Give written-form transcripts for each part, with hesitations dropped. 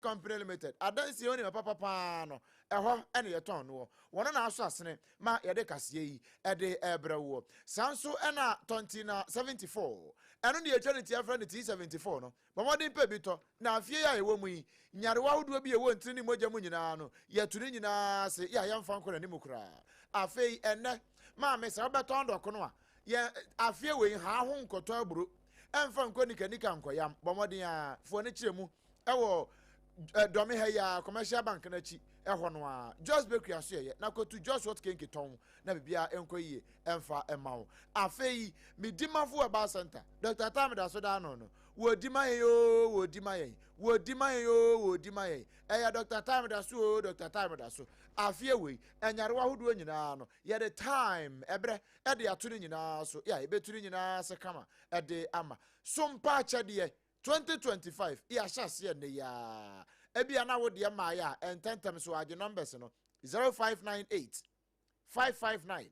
Company Limited. Adansi oni me papa pa no. Eho ene ye ton no. Wono na aso asene ma ye de kasie yi e de ebrewo. Sanso ena 2074. Eno ne eternity afra ne T74 no. Ba modern pe bi to na afie ya ewo mu yi. Nyarewa hodo bi ewo ntini mogya mu nyina no. Ye tuni nyina se ya yamfa nkora ni mukura. Afei ene ma me se obeton doko no a. Ye afie we ha ho nkoto aburo. Emfa nkonika nkoyam. Ba modern a fo ne kiremu ewo domi heya commercial bank na chi ehwo no a just bakery aso ye na kotu just what kenke ton na bibia enkoyi emfa emawo afei midimafo aba center Dr. Tam da so da no wodima yo wodima ye eya Dr. Tam da so Dr. Tam da so afie we enyarewa hodo nyina no ye the time ebre e de ato nyina so ya ebeturi nyina se kama e de ama sompa chade 2025 iya shase ne ya ebia na wo de ma ya ententem so age numbers no 0598 559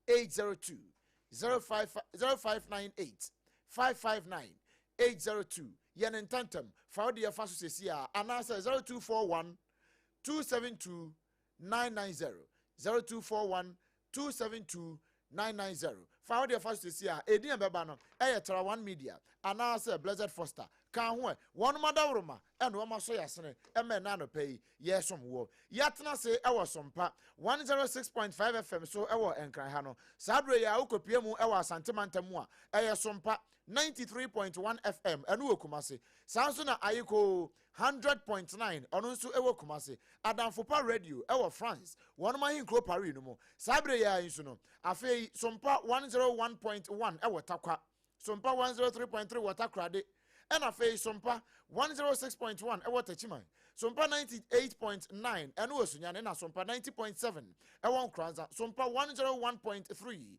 802 0598 559 802 yen ententem fa de fa so sesi a anasa 0241 272 990 0241 272 990 fa de fa so sesi a edin beba no tera one media anasa Blessed Foster kan ho won madawroma eno ma so yasene na no pay yesom wo yatena se sompa 106.5 FM so enkran ha no sabre ya ukopie mu asante mantamu a sompa 93.1 FM eno okumase sanso na ayiko 100.9 ono nso kumase adamfopa radio France won ma hinkro Paris no mu sabre ya inso no afei sompa 101.1 takwa sompa 103.3 watakrade and a face sompa 106.1 Tachiman, sompa 98.9 and Osunya and sompa 90.7 Kranza, sompa 101.3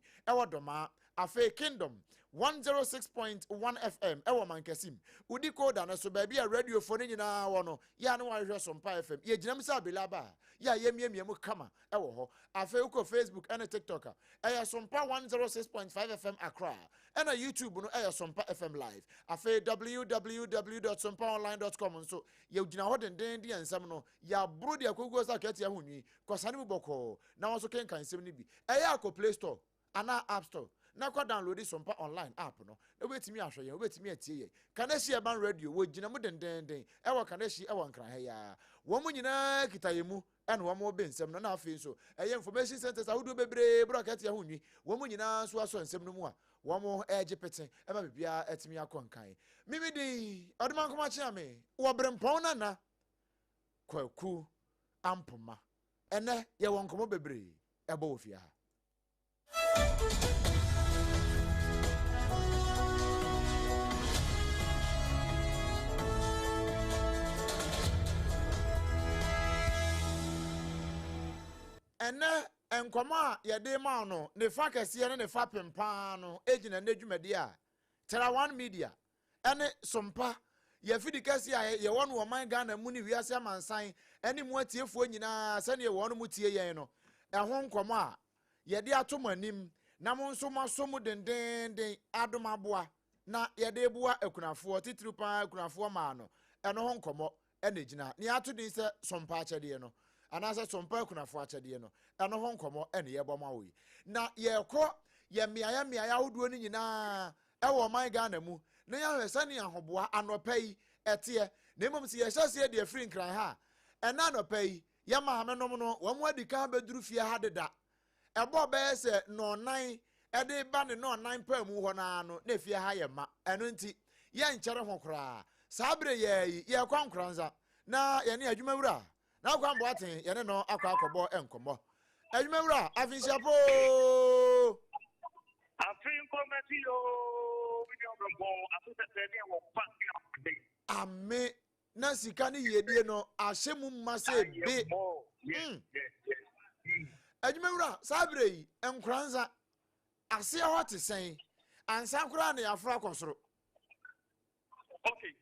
Doma, a fake kingdom 106.1 FM Mankasim, Udiko Dana so baby a radio phone in our ya no I hear sompa FM, ye Jamsa Bilaba, ya yemu kama ewo a fake Facebook and a TikToker, sompa 106.5 FM Accra, and a YouTube no sompa FM live, a fake www.sompaonline.com so ye gina ho den ensam no ya bro de akogo saket ya hunwi kwasane mu boko na wo so ken kan sem ni bi akọ Play Store ana App Store na kwa download Sompa online app no na wetimi ahwe ye wetimi atie ye Kaneshi ban radio wo gina mu den ewo Kaneshi ewo nkran ha ya wo mu nyina kitaye mu ene wo mo be nsem no na afi so information centers ahudo bebre broadcast ya hunwi wo mu nyina so aso nsem no mu a wo mo eje pete eba bibia etimi akonkan mimi di odman koma chia me wo brempon na kwaku ampoma ene ye won komo bebre eba wo fia ene enkoma ye de ma no ne fa kese ne fa pempa no ejina na dwumade a tera one media ene sompa ye fidi kese a ye won wo man Ghana mu ni wiase amansan ene mu atiefuo nyina sane ye won mu tie yen no eho nkoma a ye de atom anim na mo nso maso dendenden adomaboa na ye de bua akunafo titiripa akunafo ma no eno ho nkomo ene gina ne ato din se sompa achede no anasa sompa akunafo achede no eno ho nkomo ene ye boma wo na ye kọ ye miaya hodo ni nyina ewo man Ghana mu na ya hwesane ahoboa anopai etie na emom se ye hyase de afri nkran ha ena anopai ye ma hamenom no wo mo adika beduru fie ha deda ebo be se no nan ede ba ne no nan pa mu ho na no na fie ha ye ma eno nti ye nkere ho kra sabre ye kwankranza na ye ne adwuma wura na kwambo aten ye ne no akwakobo enkomo adwuma wura afinsiapo afin komati yo video bonbon afute tene wo panki ame na sika ne yedie no ahyemu mase be adwuma wura sabre yi enkranza ase ho te sen ansa kura na yafra kosoro okay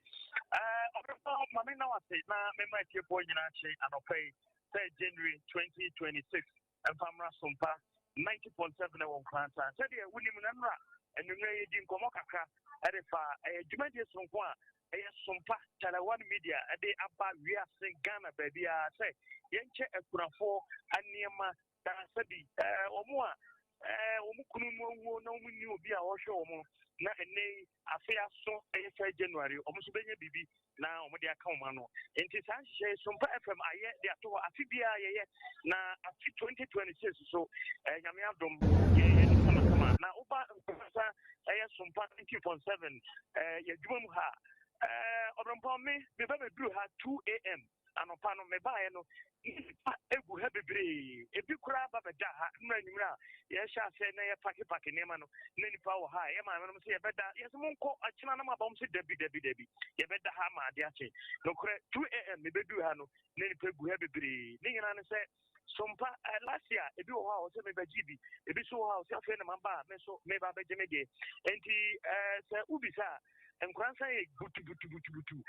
mami na wase na mema tie po nyina che anopai say January 2026 Famra Sompa 90.7 won kwanta say de wunim na nra enunwe yedi nkomo kakra erefa dwumadi sonko a Sompa Talawan Media, they about we are saying Ghana, baby. I say, Yenche Ekurafo, and Niama, Sabi, Omua, Omukunu, no, we knew be our show. Na ene afia so January almost benye bibi na omo dia ka omano enti san hye Sompa FM aye dia to afibia ye na afi 2026 so nyame adom ye kama na uba sa Sompa 90.7 ye dwum ha obrempon me be duru ha 2 am anopa no me bae no egu ha bebre ebi kura ba beda ha nwanyimra ye sha se na ye paki nema no na nipa wo ha ye ma no se ye beda ye se monko akina na ma ba se dabi ye beda ha ma ade ache no kure 2 am me bedu ha no na nipa egu ha bebre ni nyina ne se Sompa last year ebi wo ha o se me ba gibi ebi so ha o se afa na ma ba me so me ba beje me de enti se ubisa nkwansa ye butu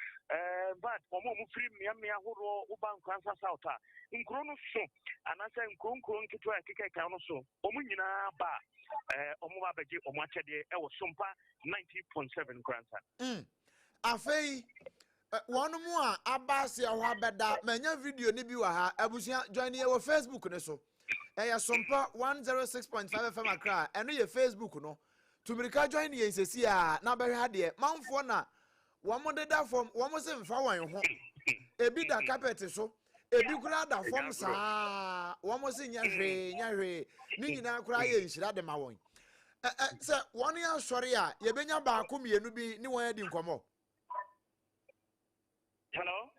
but omo mu free mia horo uba nkwansa south a nkro no so anasa nkro nketwa keke kan no so omo nyina ba omo ba beje omo achede e wo Sompa 90.7 nkwansa afei one mu a abase ho abeda manya video ni bi wa ha abusia join ye wo Facebook ne so Sompa 106.5 FM Accra eno ye Facebook no Tumirika join ye nsesi a na behwe ade manfo na womo deda form womo se mfa wan ho ebi da carpet so ebi kura da form saa womo se nya hwe ni nyina kura ye nhira de ma won se won ya sori a ye benya ba ko mienu bi ni won adi nkomo hello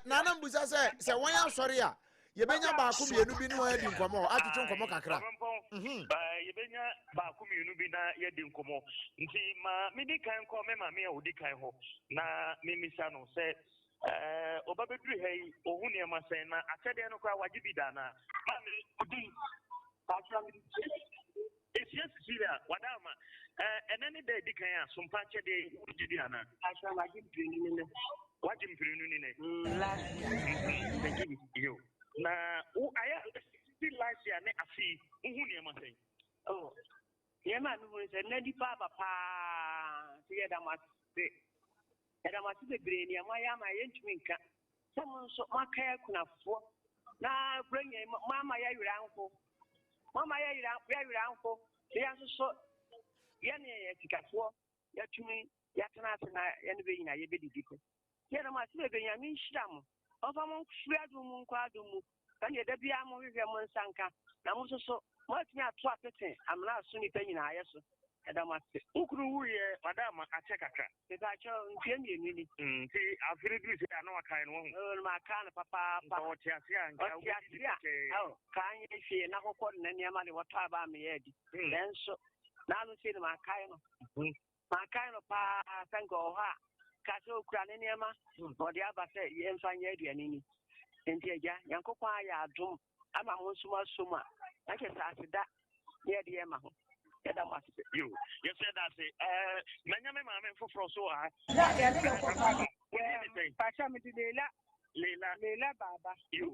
nana mbusa se won ya sori a ye benya ba ko mienu bi ni won adi nkomo atutu nkomo kakra ye benya ba ko mienu bi na ye di nkomo nti ma me di kan ko me ma me odi kan ho na me misa no se oba bedru hei ohun e ma sen na atede no kwa wajibi da na ma me odi patron esias siria wadama enani de di kan a Sompa chede odi ana patron wajibi ni ne wajimfiri ni ne last year na u aya last year ne afi ohun e ma sen oh ye ma no se na di pa ti ye da ma se era ma se bebre ni ama ya ma ye ntumi nka someone so makaya kunafo na brenye mama ya yura anko ya so ya ne ya tikafo ya tumi ya tana na ya ne be nyina ye be didiko ye na ma se bebre ya mi nhyiram ofa mo fuadu mu nkwado mu kan ye da bia mo hwehwe mo nsanka na mo so mo atumi ato apete amna so ni panyina ayeso edamase ukuru wuye madama ache kakra beba cho mpie mienu ni ti afiri du se ana wakan no ho ma kan papa o ti ase anka o kan ye hwe na kokko na niama ne wato aba me yedi denso na no se ne ma kan no pa sango ha ka so kura ne niama o de aba se ye mfanya aduane ni enti eja yankokwa ya adum ama mo suma na ke sa asida ye de ma ho you said that manyame mama for so Pasha me Leila baba you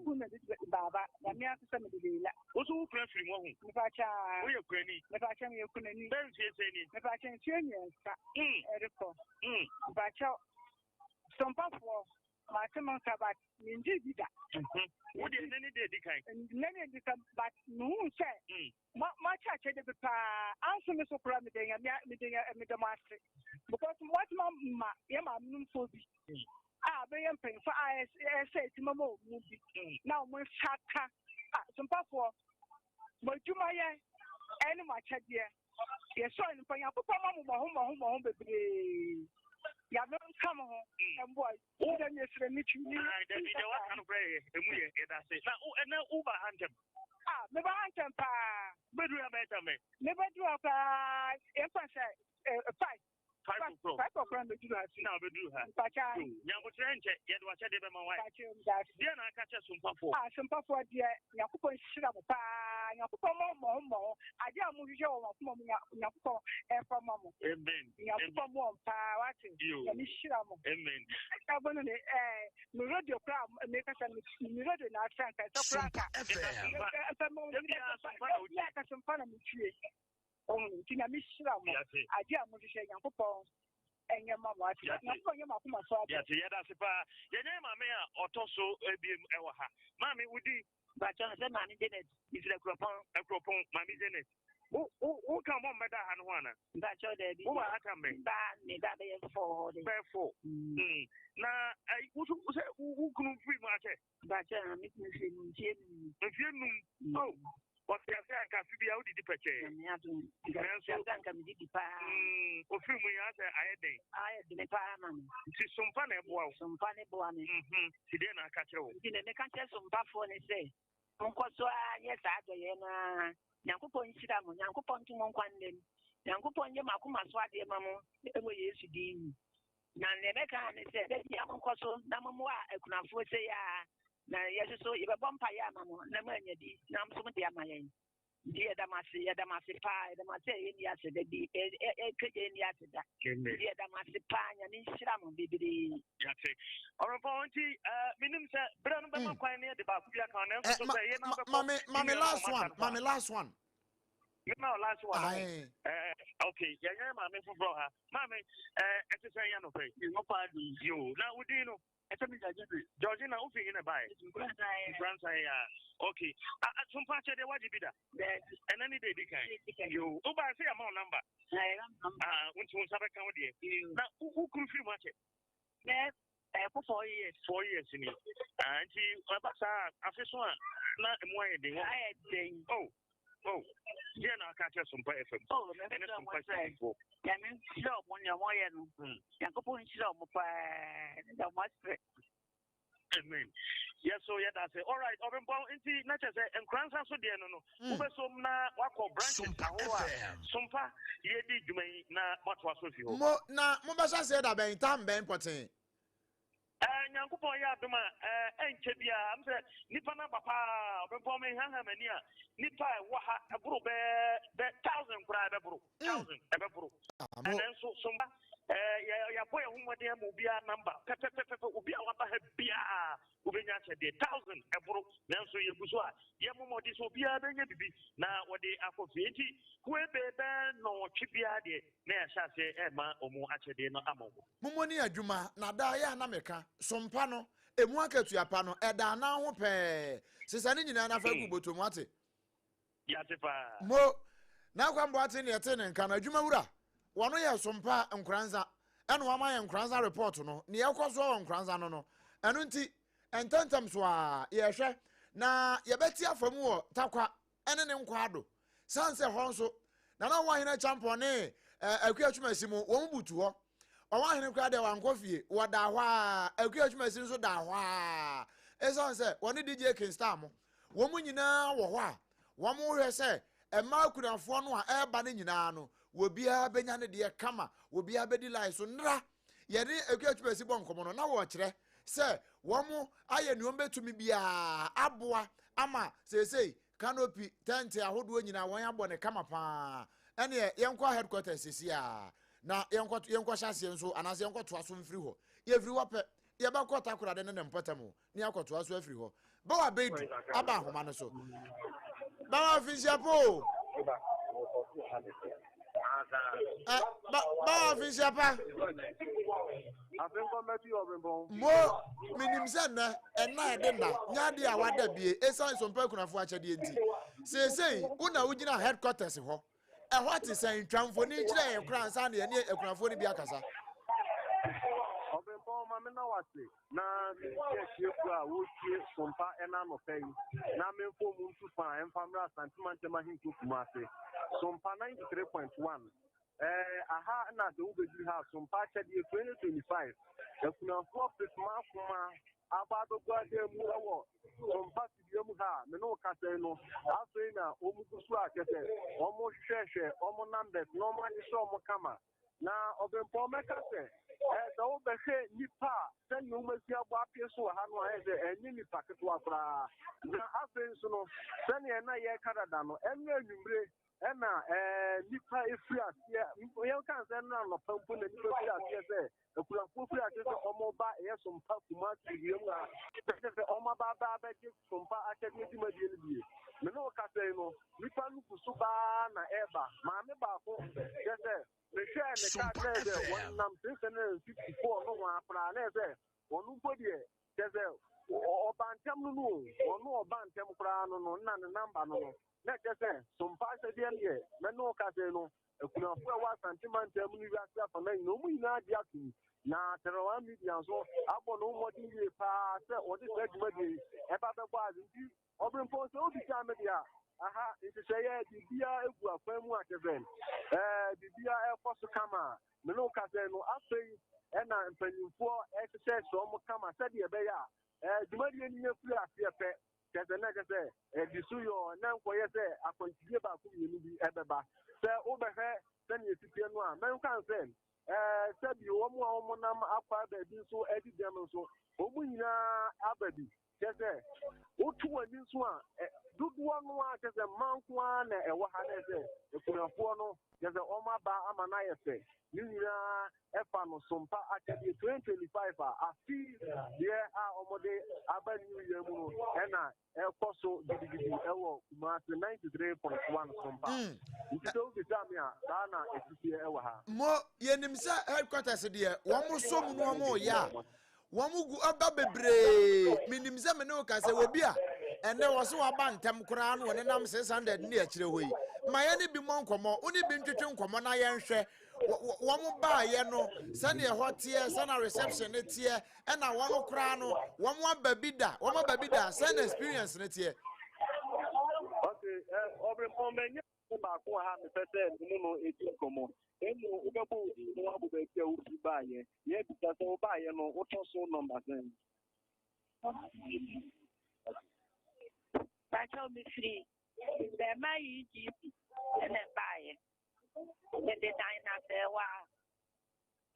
baba na me aka me Leila oso wo kura firi mo ho me pacha wo ye kura ni me pacha me kuna ni ben tie ni me pacha tie ni nsa eriko pacha Sompa for ma temo sabat minji bida wo de nani de dikai nani de but no say ma cha de pa anso me so kura me de master because what ma ye ma num so bi be yam pen for say ti mama mu bi now mo shaka Sompa for mo juma ye eni ma cha de ye so ni pan ya papa ma mo bebre ya no come home and boy then you should meet you the what kind of prayer emu ye that say na uber hantem me ba hantem pa bedu ya beta me bedu pa e fa say 5 o'clock me do that now bedu ha pacha nyango trenche ye do acha de be man why pacha that dia na aka che Sompa for Sompa for dia yakupon shira mo pa yakupon mo aje amu hwehwe wo mo yakupon e fa mo amen yakupon mo pa wati ya mi shira mo amen abono ne no radio kra me ka san mi radio na atranka so kra ka ya ka Sompa na mi tue tina mi shira mo aje amu hwehwe yakupon enye mama ati na ko nye makoma so ati ya te yada se pa ye nye mame a otoso ebiem ewo ha mame wudi ba cha se mani Janet isle kropon mame Janet o ka mo meda ha no ana ba cha de bi o ba aka me ba ni da be for de for na ai wutu se kunu free ma che ba cha mi fi num oh what you say ka fi bia odi di peche mi adu ga mi di pa o fi mu ya say aye de pa man ti sumpa na ebo boa ni ti de na ka kire wo ti ne ka kire sumpa fo ni say nko so anye sa do ye na nyankopon nhyira mo nyankopon tu mo nkwannem nyankopon ye makoma so ade ma mo enwe Yesu din na ne be ka ni say be ya mo nko so na mo a akunafo say ya na Yesu so ye be bompa ya ma mo na ma anya di na mo so mo de ama yen di ya da ma se pa da ma se ye ni ase da di keje ni ase da di ya da ma se pa nya ni nhyira mo bibiri ya te oronpo onti minim se bra no be ma kwan ne de ba ku bia kan na so say ye na be mame last one you know last one okay ya nya mame fu bro ha mame ete say ya no pay no pa di yo na wudi no ete mi Georgina u fi na bai grandson ya okay sumpa che de wajibi da and any day dikan yo u ba say amount number untu sabe kan wo de na u kuru fi ma che for 4 years ni anti abasa afeso na emu aye de oh yeah na ka che sumpa FM me sumpa FM ya me sure mo nya mo ye no yakopon sure mo pa da mo stress amen yes so yeah that's it all right obenbon inti na che say enkransa so de no ubesom na wako branches sumpa ye di dwumai na matwa so fi ho mo na mo ba sha say da ben tam ben poten nyankopon ya adoma enche bia am say nipa na papa obenbon me ha mani a nipa wa ha aburo be 1000 kura be buro 1000 be buro and then so sumba ya boy hu de mo bia number pepe obi a waba ha bia obenya che de 1000 eburo nanso ye guso a ye mo modi so bia benya bibi na wode akofeti ku ebebe no twibia de na ya sha se ma omu ache de no amogo momoni adwuma na da ya na meka sompa no emu akatua pa no eda na ho pe sesa ni nyina na fa gu botomu ate ya te pa mo na kwambo ate ne ete ne nka na adwuma wura wono ye sompa nkranza eno wama ye nkranza report no ne yekoso nkranza no eno nti entantam so a ye hwe na ye beti afamu wo takwa ene ne nkwa ado sanse ho nso na na wa hina champion ne akuatwumasi mu wo butu ho owa hene kwa de wankofie wo da hwa akuatwumasi nso da hwa eso nse woni DJ King Star mo wo mu nyina wo ho a wo mu hwe se ema kunafo no a eba ne nyina no wo bia benya ne de kama wo bia bedi lai so nra ye de akuatwumasi bo nkomo no na wo kire se wo mu aye nuom betumi bia aboa ama sesei canopy tent ahodo nyina won abo ne kama pa ene yenkwa headquarters sisia na yenkwa hyase nso anase yenkwa to aso mfiri ho ye firi wo pe ye ba kwata kura de ne mpatamu ne akoto aso afiri ho ba wa bedu aba ahoma no so ba wa finsia po ba wa finsia pa mo minim se na ena ede na nya de awada bie esan sompa kunafo akyede enti sesei una wugina headquarters ho what is saying tramfo ni kire ye kura nsa na ye ne ekunafo ni bi akasa obenpo ma me na wase na ye ku a wo tie sompa ena no pay na me fo mu ntu fa emfamra santimante ma hintu kuma ase sompa 93.1 aha na de ubedi ha sompa chede 2025 ekunafo petma kuma abado gwade mu ewo sompa tibie mu ha me no kase no afei na omugusu akete omo hwehwe omo numbers no ma ni so omo kama na obenpo mekase da obehwe nipa se ni umasi abo apie so ha no eze enyi nipa ketwa fra na afei so no se ni na ye Canada no enye anwumre ena nipa efiri ase ye kan se na no pampo na nipa efiri ase se ekura fofiri ase se omo ba ye sompa kuma tibie mu a se omo Oma Baba Becky Sompa Academy Madian. No Casino, Nipan Subana Eba, Mamma Bako, yes, sir. The share the car there, 164, no one plan, one nobody, yes, sir. Or Bantam no, or no Bantam Crown, no, none number, no. Let us say, some parts of the year, Mano Casino, a Kunafa Santimantam, no, we not Jackie. Now, there are media, so I want no more pass or this ready, about the bars. OBREMPONG so the time media. Aha, it is a beer if we are firm work event. The beer first camera. No casino after and I'm paying for exercise so come said the bear. The money in your free as pet. There's a negative. The suyo now for yes, I continue about who you be ever back. Sir, over here, send you to Piano. Man can send. Said you one more number up by the so edit them so. Obuna Abedi. Yes, sir. Who this one? Do one as a monk one and what has it? If you are no, there's a Oma Ba Amanaya say. You are Efano Sompa Academy 2025. I see there are Omode Aban New Year and I also did Ewo Master 93.1 Sompa. If you don't be Samia, Dana, it's here. More Yenimsa headquarters, dear. One more some more, yeah. Wamugu aba bebre minimze me no ka se wobia ene wo so abantem kura no ne nam 600 ne akire hoyi maye ne bi mo nkomo oni bi ntwetwe nkomo na ye nhwe womu ba ye no se ne hotie se na reception ne tie e na womu kura no womu babida se na experience ne tie. Okay, OBREMPONG menye ba ko ha me pese no eti nkomo. Emu ubebo no abube ke ufi baye ye bisa so baye no otoso number then Pacho be free the my GP and baye the dina say wa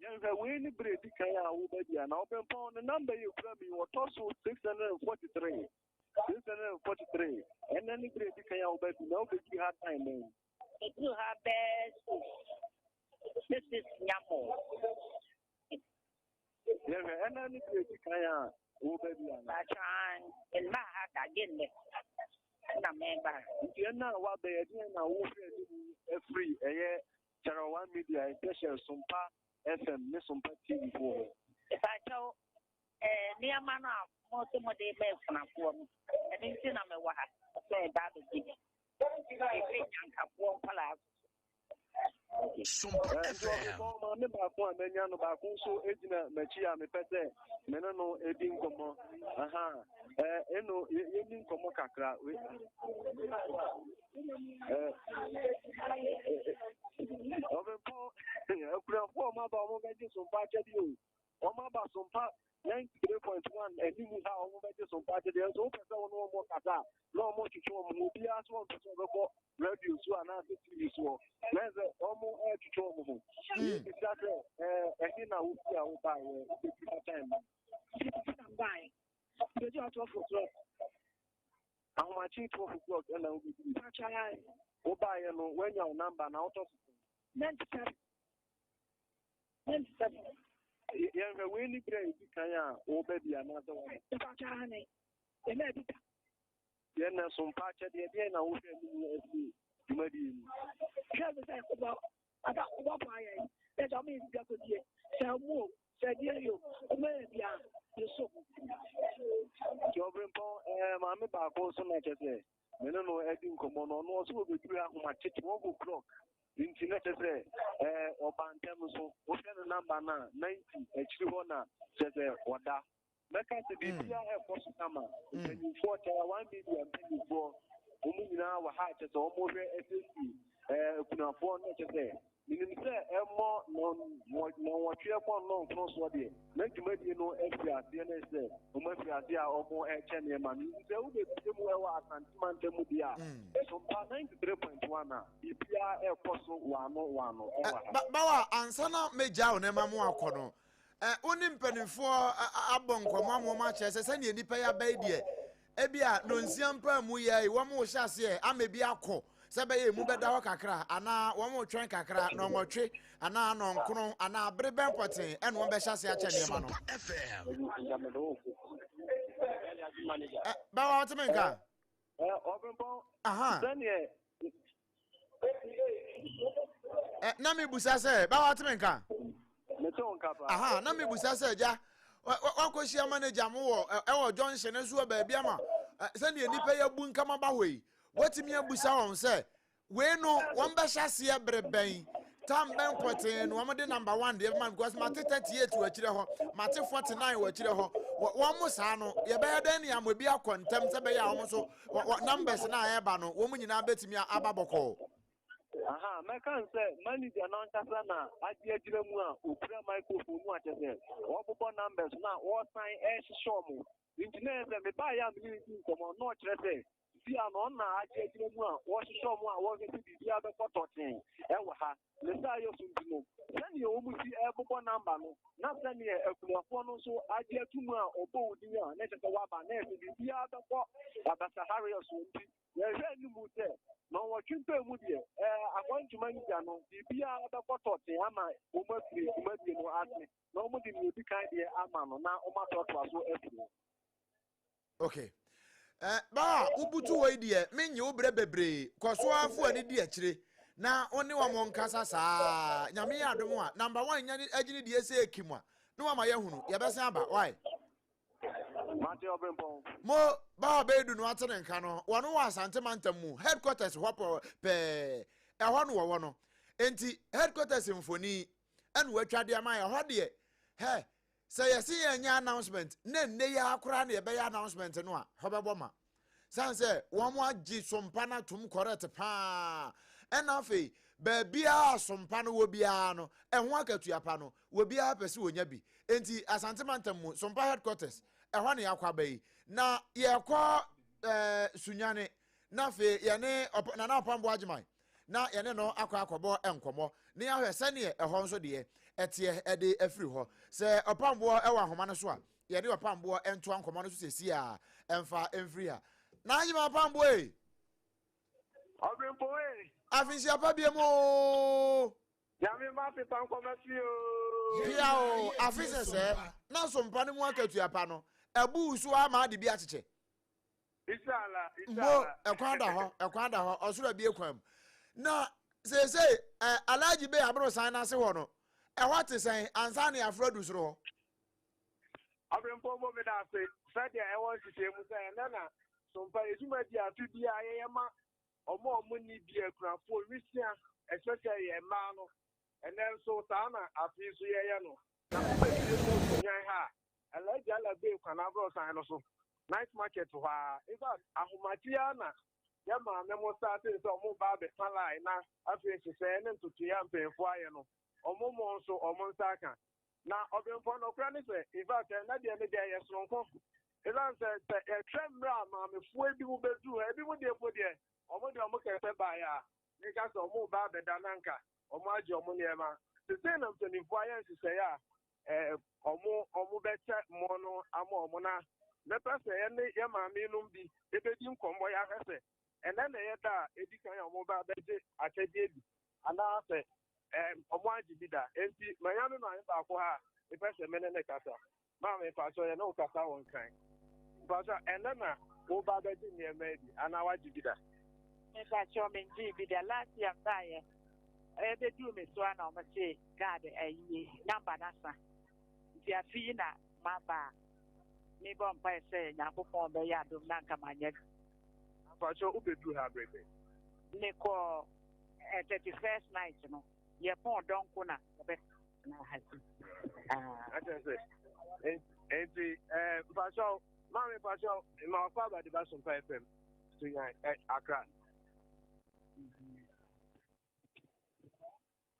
yen we ni bredi kan ya wo ba dia na OBREMPONG the number you from me otoso 643 and then the bredi kan ya wo ba dia no be hard time man it you have best. This is Yamo. Yeah, and then it's Kaya, who baby. I try in my heart again. And I remember. You know what they are doing now, free, a year, Channel 1 Media, especially Sompa FM, Sompa TV. If I tell near Mana, most of my day left from a form, and in Cinema, what I say that is it. I think I have one palace. SOMPA FM. Me ba ko amenya no ba ko so ejina machia me pese me no edi nkomo aha eno edi nkomo kakra we OBREMPONG akura fo ma ba mo gaji Sompa chedi o ma ba Sompa 93.1 eni mu ha o mo gaji Sompa chedi so pese no mo kasa no mo chicho mo bia so pese go radio so ana TV so let's almost to trouble. Exactly. Now we are buying time. I'm buying. The job of how much it was o'clock and I'll be buying when your number now. 97. Yeah, we need to can obey another one. Then some patch at the end, I will be that's all means that could be so move, said you, maybe so. OBREMPONG, Mamma Bako, so much as a no, I think come on, also be 3 o'clock. Internet or Bantam, so what kind of number 90, H1 says, what that. Meka se bibia e koso kama penny 4 1 billion penny 4 omu nyina wa ha che so omo hwe SSC kuna 4 no che se minim se emo no watwe ko no nko so de na tumadi no afiase na se omo afiase a omo e che ne ma ni se u de mu e wa asantimante mu bia so 93.1 na bibia e koso wano e wa bawa ansana meja o ne mamu akono oni mpanifo abonkomo amoma chese se ne nipa ya bai de ebia no nsiampa mu ye wo mo hyase amebi akọ se be ye mu beda ho kakra ana wo mo twen kakra no nwotwe ana no nkron ana breben poten ene wo be hyase a che ne ma no manager. Bawa what me nka? Obrempong. Aha. Daniel. Na me busa say, bawa what me nka? Meton kapa. Aha, na me busa say ja. Wa kwashia manager mo wo e junction so ba bia ma. Say ne nipa ya bu nka ma ba hoi. Watimi abusa won say, we no won ba hyase ya breben. Tam ben poten no amade number 1 dey man because mate 38 wa kire ho, mate 49 wa kire ho. Won mo sa no ye be ya dan ya mo bi akontem se be ya won so numbers na ya ba no won mu nyina betimi ababoko. Aha, my can say manager non kasa na adia jire mu a opura microphone mu atese. Obobo numbers na o sign show mu. Engineer say me ba ya me ni komo no kire say si ano na adia jire mu a o show mu a wo se bi bia be kototin. E wa ha. Le sa yo suntumo. Sani yo mu si obobo number no. Na sani e akuafo no so adia tumu a obo odi a na kese wa ba na e bi bia be ko abasa harrier so nti. Ye hwe ni mu say no what you pay with you? I want to manage no. The other photo, ama almost no ask me. No more than you be kind of amano. Now, Oma was so everything. Okay. Ba ubutu we die menye obre bebre kwaso afo ani die akire na oni wa monkasa saa nyame ya adom a number 1 nya agini die se ekimu a no wa ma yahunu ye besen aba why Mate Obrempong. mo ba bedu no atene nka no wono wa asante mantam mu headquarters hopo pe ehwo no wo no enti headquarters mfoni anu watwade ama ya hode he say yes nya announcement na nne ya akura na ye be ya announcement no a hobebo ma san say wo mo agi sompa na tum correct pa enafe ba bia sompa no wo bia no ehwo akatua pa no wo bia pese wonya bi enti asante mantam mu sompa headquarters ehwa ne yakwa bai na yekọ sunyane na fe yene na opambo agiman na yene no akọbọ enkomo ne ya hwese ne ehọ nso de etie ede afiri ho se opambo ewa ahoma no so a yede opambo ento ankomo no so sesi a emfa emfiri ha na agiman opambo Obrempong afinsi apabie mo Yami ma fi pan komasio. pia o afise se na sompa ne mu akatua pa no ebu so ama de bi acheche Isala. mo ekwanda ho osoro bi ekwam na say alaji be abro san na se ho no e what say ansa na afrodu soro ho Obrempong mo me da say said e won sise mu say na sompa ejuma di atu bi ayema omo ni bi akurafo risia especially e ma no and then so sana afi so ye no na mo be so nyan ha alaji ala be kwana bro san no so night market wa in fact ahomatia na ya ma me mo start so mo ba be palai na afi se ne ntutu ya mpemfo aye no omo mo so omo nsaka na Obrempong no kra ni se in fact na de ne de ye sonko elan se tremra ma me fu ebi mo bedu ebi mo de fo de omo de omo kese ba ya ni ka so omo ba be dananka omo aje omo niema se se na mtonifo aye se ya omo beche mo no amo omo na me pese ye ne ye ma me no bi ebedi nkombo ya hese ene na ye da edi kan ya omo ba beje akede bi ana se omo aje bi da enti manyame no an ba ko ha e pese me ne kasa ma me pa so ye no kasa won kan ba so ene na wo ba beje niema bi ana waje bi da Mr. Chairman GB, the last year, I do Miss One on my say, God, a number nasa. If you are seeing that, my bar, maybe on by saying, I perform the yard of Nanka Maniac. For sure, who do have break? Nico at 31st night, you know, your poor don't kuna, the best. I just say, and for sure, Mammy, for sure, my father, the best of FM to Accra.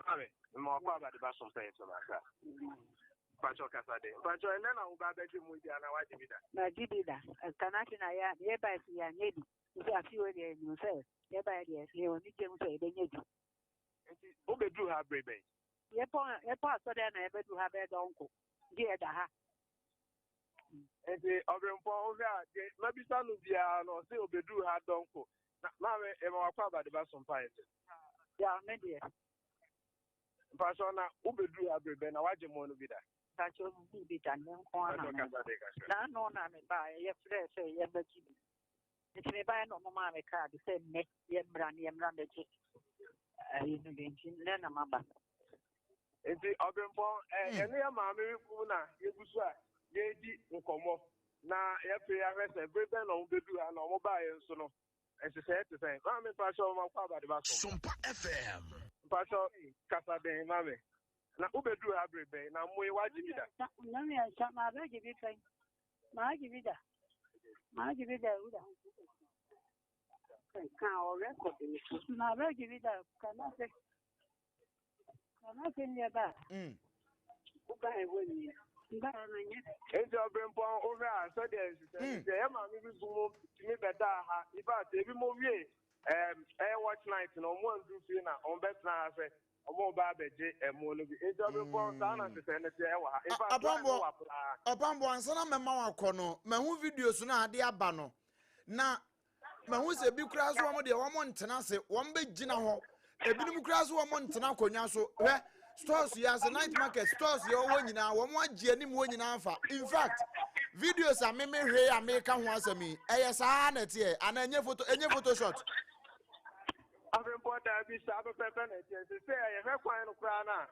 Mammy, my father, the best of FM to Accra. Pacho Casade. Pacho, and then I will be begging with you and I want to be that. Na Gibida, as Canadian, I am nearby to Yanedi. If you are few in yourself, nearby, yes, you only came to say, then you do. Who do have break? Your part, so then I ever do have a uncle. Dear Daha. And the Obrempong, maybe some of the no say do have uncle. Mammy, and my father, the best of FM. Yeah, maybe. Pacho, now, who do have break? And I want you more to be that. Pacho be done. Na no na me buy yesterday say yebeki. It may buy no mamma card the same next yembran the chick. You know the then I'm about. Enti Obrempong ene ya maame ku na yegusu a yeji nkomo na ye pe ya hwese brebe na wo bedu ha na wo ba ye nso no ese se maame pa so ma kwa ba de ba so SOMPA FM pa so kasa den maame na wo bedu ha brebe na mo ye waji bi da Na me ya ma ba ji bi kai. Ma ji bi da. Ma ji bi da uda. Kan o record ni. Ma ba ji bi da kana se. Kana se ni ba. Uba e woni. Ba na nya. Enti Obrempong o hwe a so de ese ye maame bi bu mo timi beda ha iba te bi mo wie watch night no mo ndu fi na on betra ha se omo ba beje emo no bi enti Obrempong sa na se ne te e wa ha iba Abambo ansana mema wakọ no mahu videos no ade aba no na mahu se bi kura so wo de wo ntena se wo be gina ho ebinim kura so wo ntena konya so hwe stores ya se night market stores ya wo nyina wo mo agi anim wo nyina afa in fact videos a me hwe America ho asami eye saa na tie ana enye photo shot Obrempong da bi sa be pepe na tie se ye hwe kwan no kura na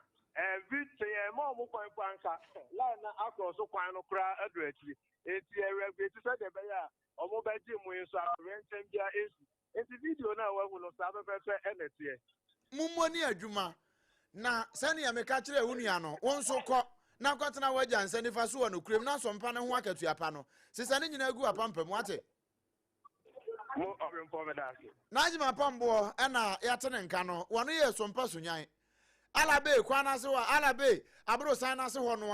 video ye mo mo kwan kwanka la na across kwan no kura adu akiri eti ewe ti se de be ya omo ba ji mu so arenchen bia esu eti video na wa hu no sa be pepe na tie mummoni adwuma na sani ya meka kire ehunu no wonso kọ na kwatena waja nsa nifa so no kurem na sompa ne ho akatua pa no sisa ne nyina gu apampam wate mo Obrempong da ase na ajima pambo na yatene nka no wono ye sompa sunyan alabe kwana se wa alabe abro san na se ho no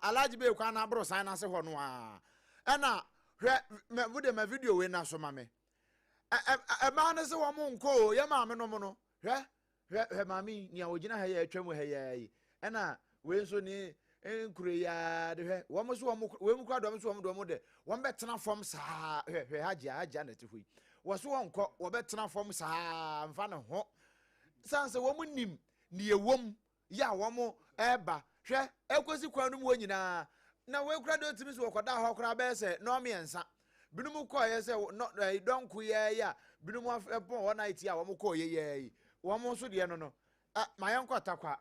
alaji be kwana abro san na se ho no na hwe me bude ma video we na so ma me ma na se wo mo nko ye ma me no mo no hwe mami ni awogina ha ya atwam ha ya yi na we so ni enkure ya de hwe wo mo so we mu kwa do mo so mo do mo de wo betena fom saa hwe haja na te hui wo so wonko wo betena fom saa mfa ne ho sanse wo mu nim ni ewom ya wo mo eba hwe ekosi kwanu mu nyina na we kura do timi so koda ho kura be se no me ensa binum ko ye se no donku ye ya binum afon one night ya wo mo ko ye wo mo so de no no ma yenko atakwa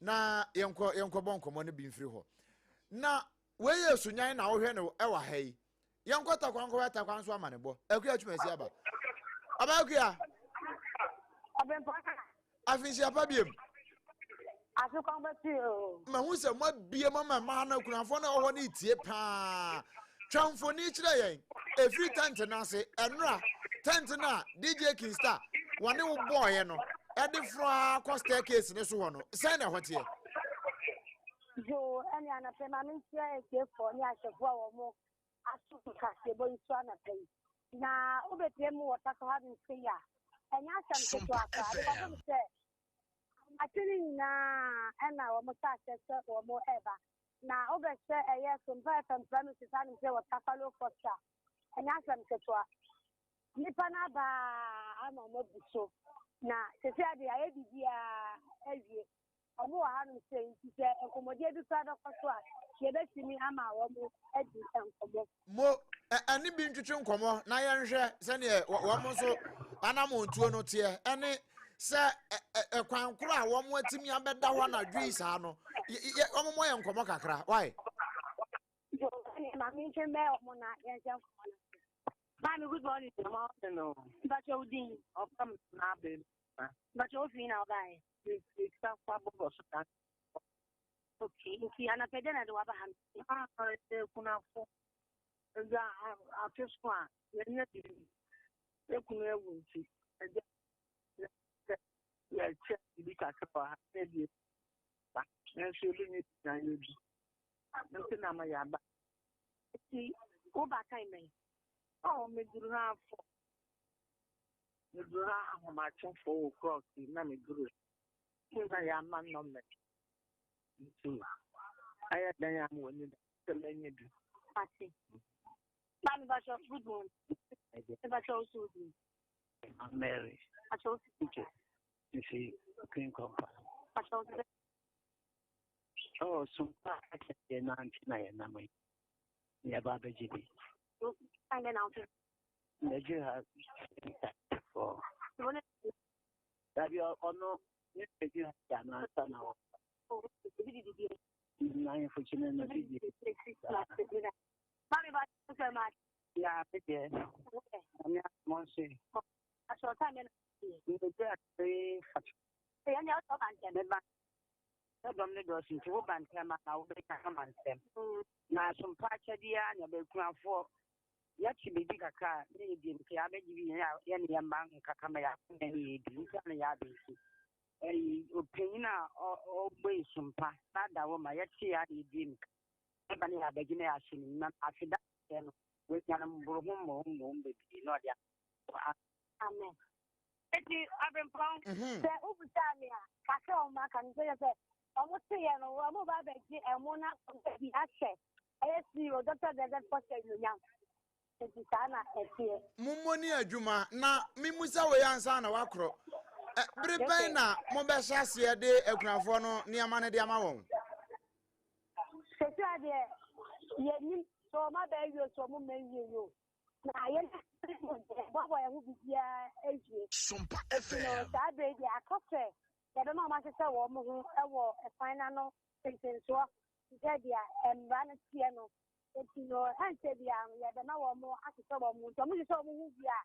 na yenko bonkomo no bi mfiri ho na we ye sunyan na wo hwe no e wa ha yi yenko atakwa nko atakwa nso amanebo akua atwumasi aba akua afinsi apabiem Asukon beti o. ma hu se mo bie mama ma na kunafo na wo ne tie pa twamfo ni kire yen every tent na se enra tent na DJ Kingstar wone wo boy no e de fro ko staircase ne so ho no sai na hotie Jo ani ana pe ma min tia e fo ni asefo a wo mo asu ka se bo isu ana pe na obetie mu wota ko ha bi se ya enya asam to aka de ko se atini na ena wo mo sa se wo mo eba na obese eye SOMPA FM premises ani se wota falo focha enya asam to nipa na ba ama mo buso na sese ade aye bibia awie omo wa hanu se nti se enkomodie bi fa da kwaso a ye betimi ama wo mo adi enkomo mo ani bi ntwetwe nkomo na ye nhwe se ne wo mo so anamo ntuo no tie ene se kwankoro a wo mo atimi abeda ho na dwi saa no wo mo ye nkomo kakra why jo ma mi che me omo na ye je nkomo na Mami, good morning. no But you didn't come now, baby. But you're free now, guy. It's okay, okay, and I paid dinner to Abraham. After squad, when you couldn't see. Yeah, check the car, maybe. And she limit nothing. I'm a yaba. See, go back, I may. Oh, me do have my for cross the name group. Since I am man on me. I had them when you tell me. Patty. Man, but your good one. But also, I'm Mary. I chose to teach you see, clean company. Oh, SOMPA I na my yeah, Baba GB. And then I'll You have for that you are no you have done now. Nine for children. Yeah, yeah. I'm not one say. I saw time and We will get three for the doors into Bank Camera now. They can come and them. Now, some parts of the year, they come for. Yet she be big a car, maybe I may give you any amount of Kakamaya, any Yabi. A opinion or way some past that woman yet she had a drink. Everybody had a generation, not after that, then we can go home, baby, not yet. Amen. I've been the Ubutania, Castle Macan, almost say, and I'm about to get a monarch of the access. I see your doctor that posted you young. Mummoni adwuma na mimusa we ansa na wakro bere na mo be hyase de akunafo no niama ne de ama won sesa de ye ni so ma be yo so mo me yo na ye babo ya hu bibia eje SOMPA FM no sa be de akofe ye be ma sesa wo mo hu e wo e final no senso de dia emba na tie no no hanse bia ya de na wo mo akese wo mo so mo so mo hu bia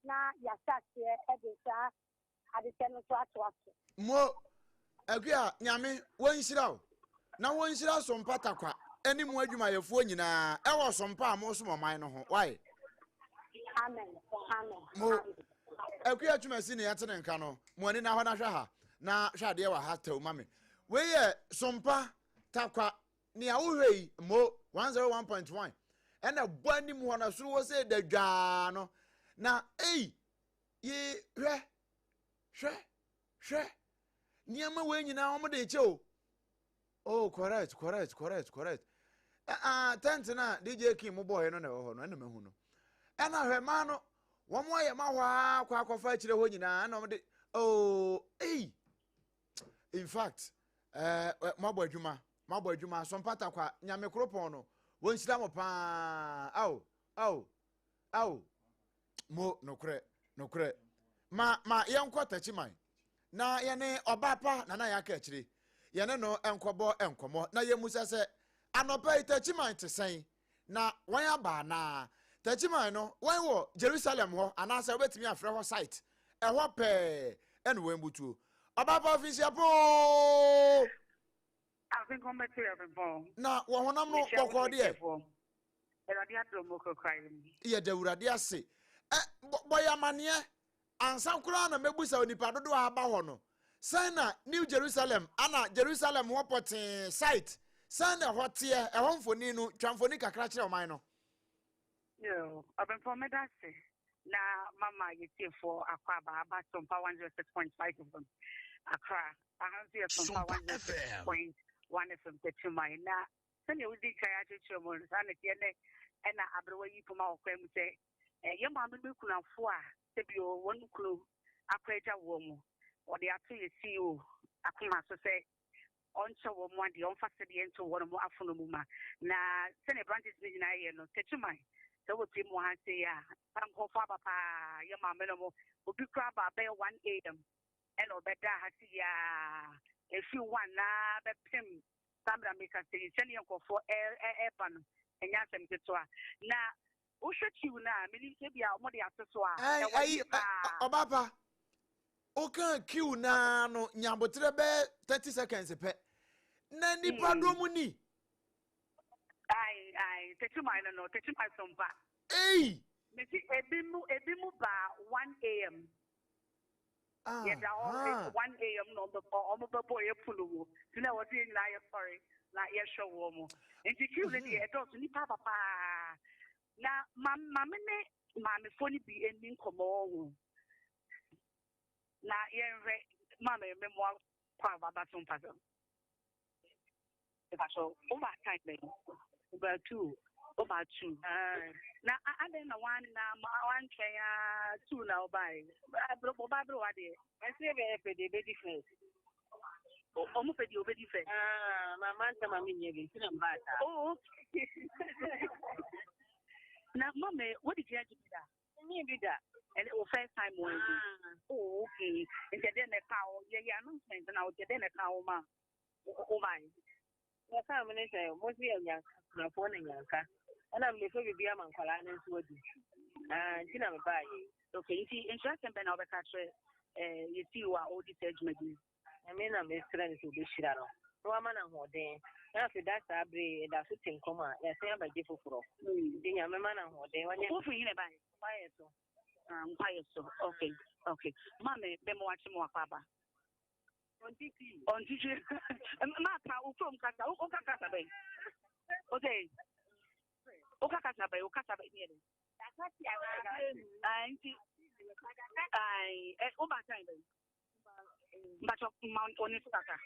na ya sase e de sa ade teno so ato mo agua nyame wonhyira wo na wonhyira SOMPA takwa animu adwuma yefo nyina e wo SOMPA mo so moman no ho why amen mo agua twumasi ne yate ne nka no mo ani na ho na hwa ha na hwa de wa ha taw mame we ye SOMPA takwa ni awuhei mo 101.1 ena bwani mu na suru wo se dadwa no na ye hwe niama we nyina wo de che o oh correct tent na DJ King mo boy no na wo ho no ena mahu no ena hwe ma no wo mo ye ma hwa kwa akofa akire ho nyina na mo de oh in fact mabɔ adwuma SOMPA takwa nyame kropon no wonhyira mo pa au mo nokre ma yenkɔ tachiman na yene obapa na yaka akire yene no enkobo enkomo na yemusa se anopa tachiman tesen na wan aba na tachiman no wan wo Jerusalem ho anasa obetimi afre ho site ho pe ene wembutuo obapa official po I think I'm better everyone. na wo honam no kokko de ye de urade ase boya mane ansan kura na mebusa onipa dodo aba ho no sana New Jerusalem ana Jerusalem wo potin site sana hote e ho mfoni no twamfoni kakra kire o man no yo I've been for me that say na mama yete for akwa ba SOMPA 106.5 of them akra I have here SOMPA 106.1 FM Tetumai na sene udi kaya chicho mo sana tiene ena abrewa yi puma okwa mu se ye ma me kuna fo a se bi o wonu kunu akwaja wo mu o de ato ye CEO akuma so se oncho wo mu ade on fa se de ento wo mu afono mu ma na sene branches bi na ye no Tetumai so we pi mo ha se ya am ho fa papa ye ma me no mo obi kra ba be 1 am and obeda ha se ya if you want na be pim sabra me ka se sene yanko fo ban enya sem ketwa na wo hwechi na me ni se bia mo de aseso a obapa o kan queue na no nyabotre be 30 seconds pe na nipa do mu ni ai Tetumai no Tetumai SOMPA me si ebi mu ba 1 am yeah, 1 am no the boy pulu you know what you sorry like yes show mo and you really e to ni papa na mama me phone bi enin komo na yenre mama me mo kwa baba SOMPA so over time over 2 na ade na one na one kaya 2 na buy bro wa de I say be different Almost a obedi fair. My man, my minion, Oh, now, Mamma, what did you do that? me did that. And it was first time one. Oh, okay. And then a cow, yeah, announcement, and I'll get in a cow, ma. Oh, my. Your family say, mostly a young, my phone and yanka. And I'm the baby, I'm on Calanas wood. And you never buy it. Okay, you see, interest and Ben over catcher, you see what all this judgment is. I mean, I'm a friend to be shit out. No, I'm an award. After that's a breed, that's what in coma. Yes, I'm a different for. Then I'm a man award. When you're for you, quiet so. Quiet so. Okay, okay. Mammy, been watching more papa. On TV. Maka, from Kata, Okaka Bay. Okay. Okaka Bay, Okaka Bay. I over time. But Mount Onisaka.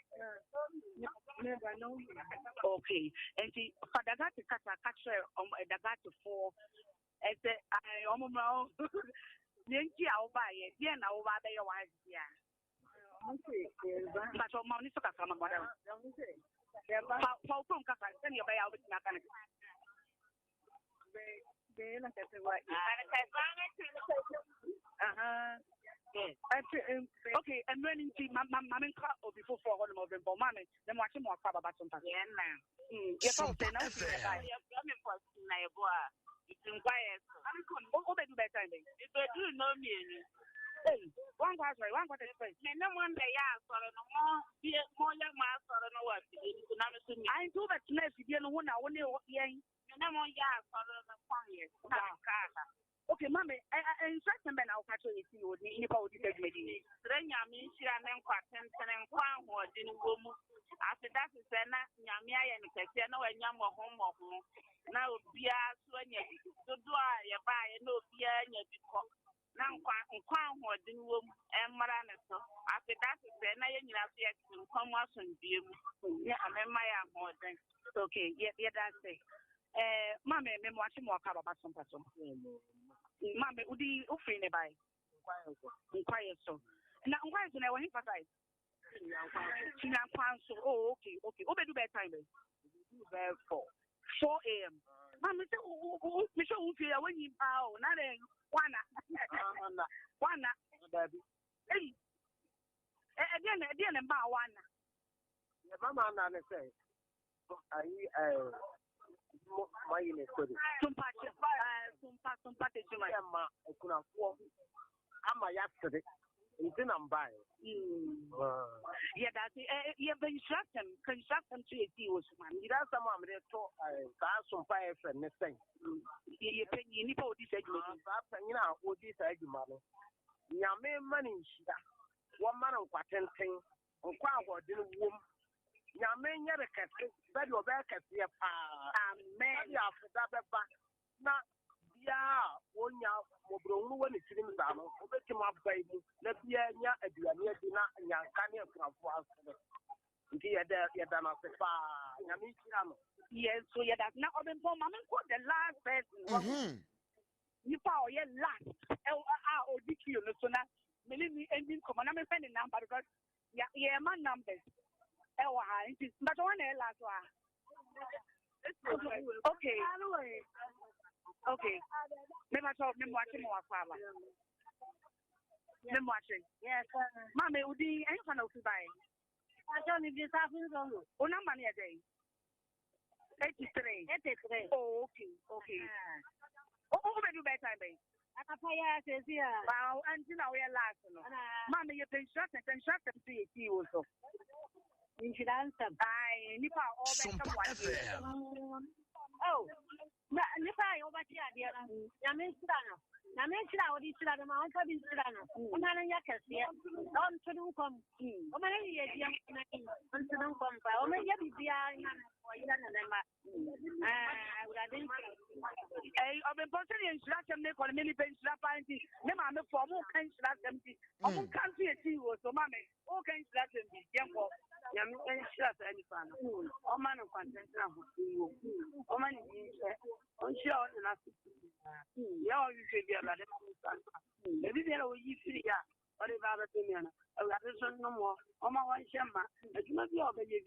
Okay. And the Father got to catcher on the got to 4. As I almost know. Yankee, I'll buy it. Yeah, now over there, why? Yeah. But Mount Onisaka, come on. From Kaka, send your bay out with mechanic. Okay, and running to my car or before for one of them, but mammy, then watching more crab about some time. Yeah, now. Yes, I'll say nothing. It's in quiet. I'm going to do better. If they do know me, one was right, one was the first. No one day, so no more young master, I don't know what. I do that next, you know, when I want to, yeah, no more yards for the fire. Okay, Mammy, and certain men I'll catch you with me in about the meeting. Then I mean, she and then quatent and quam or didn't go. After that, is a Yamia and Cassiano and Yam or home of home. Now, Bia, Swanya, to do I buy no beer and your before. Now, quam or didn't go and Maranaso. After that, is a Nayan Yafiat and Thomas and Beer. Yeah, I mean, my more than okay, yeah, that's it. Mammy, I'm watching more about some person. Mammy, would you offer in a buy? Inquire so. Now, why is it when he passes? Oh, okay, okay. What do bedtime? 4 a.m. Mammy, Michelle, when you bow, not a one. Hey, again, about one. Mama, I say, my unit study. Some patches, I'm a yesterday. It's in I'm buying. Yeah, that's it. Yeah, but construct them to a deal with man. You got some of them some fire for next thing. You pay you need for this segment. You know, what this argument. Yame money, one man of what 10 thing, and quite what didn't womb. Yame, you're a cat, but you're back at the man after that. Now, yeah, one year, when it's in the down, let him up, baby. Let me a dinner and young canyon from us. Dear, you're done at the far. Yes, so yeah, that's not open for Mamma. The last person. You power, yeah, last. Oh, DQ, so now, Millie engine command. I'm sending number because, yeah, my numbers. But one last one. Okay. Okay. Maybe I told me watching more father. I'm watching. Yes, Mammy, would you any kind of buy? I don't need this happening on money a day. 83. Oh, okay. Oh, do better, baby. I can pay us here. Wow, and you know, we're last. Mammy, you can shut them to you also. Insurance. I Nipa all better. Oh, Nipa over here, dear. Yamin I mentioned our Israel, my uncle is Israel. I'm not a Yakas. Don't come. Oh, my young don't come. Oh, my I would have been. I've been posting instruction for a mini bench lap. Never I'm a formal kind of empty. I won't come to see you, so mammy. All kinds of empty. Young Yamin shut any fan. Oh, man of content. Oh, man, on sure enough. Yeah, you should be about it. Maybe there will you see ya. or the Baba Pimiana. I got this one no more. Oh, my one shema. It's not your baby.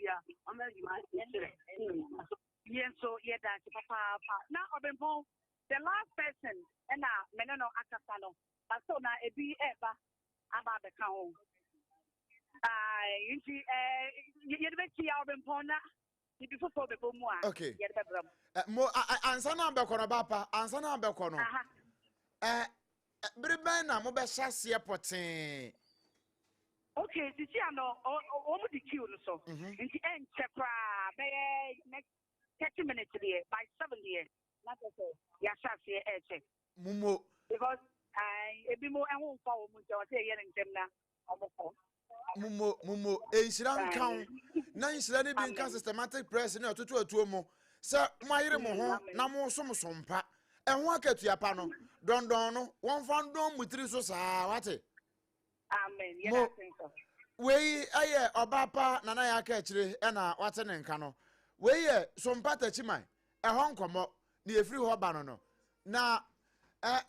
I'm ready, my yes, so yeah, that's Papa. Now, Obenpong, the last person, and now, Menano Akasano, but so now it be ever about the count. You bet you Obenpong. Okay. Mo answer number kono bapa, answer number kono. Bribe na mo be hyase poten. Okay, did you know o mo di queue no so. Nti en chekra be next 30 minutes there by 7 there. Not so. Ya hyase check. Mumo. Because ebi mo enwo fa o mo je o say ye ntem na omoko. Mumo enhira nkan na enhira ne bi nkan systematic press na otutu atuomo se mayire mo ho na mo so sompa ehwo akatua pa no dondon no won fa ndon mutiri so saa wate amen ye na think so we aye obapa na ya aka kire e na wate ne nka no we ye sompa tachiman ehwo nkomo na efiri ho ba no na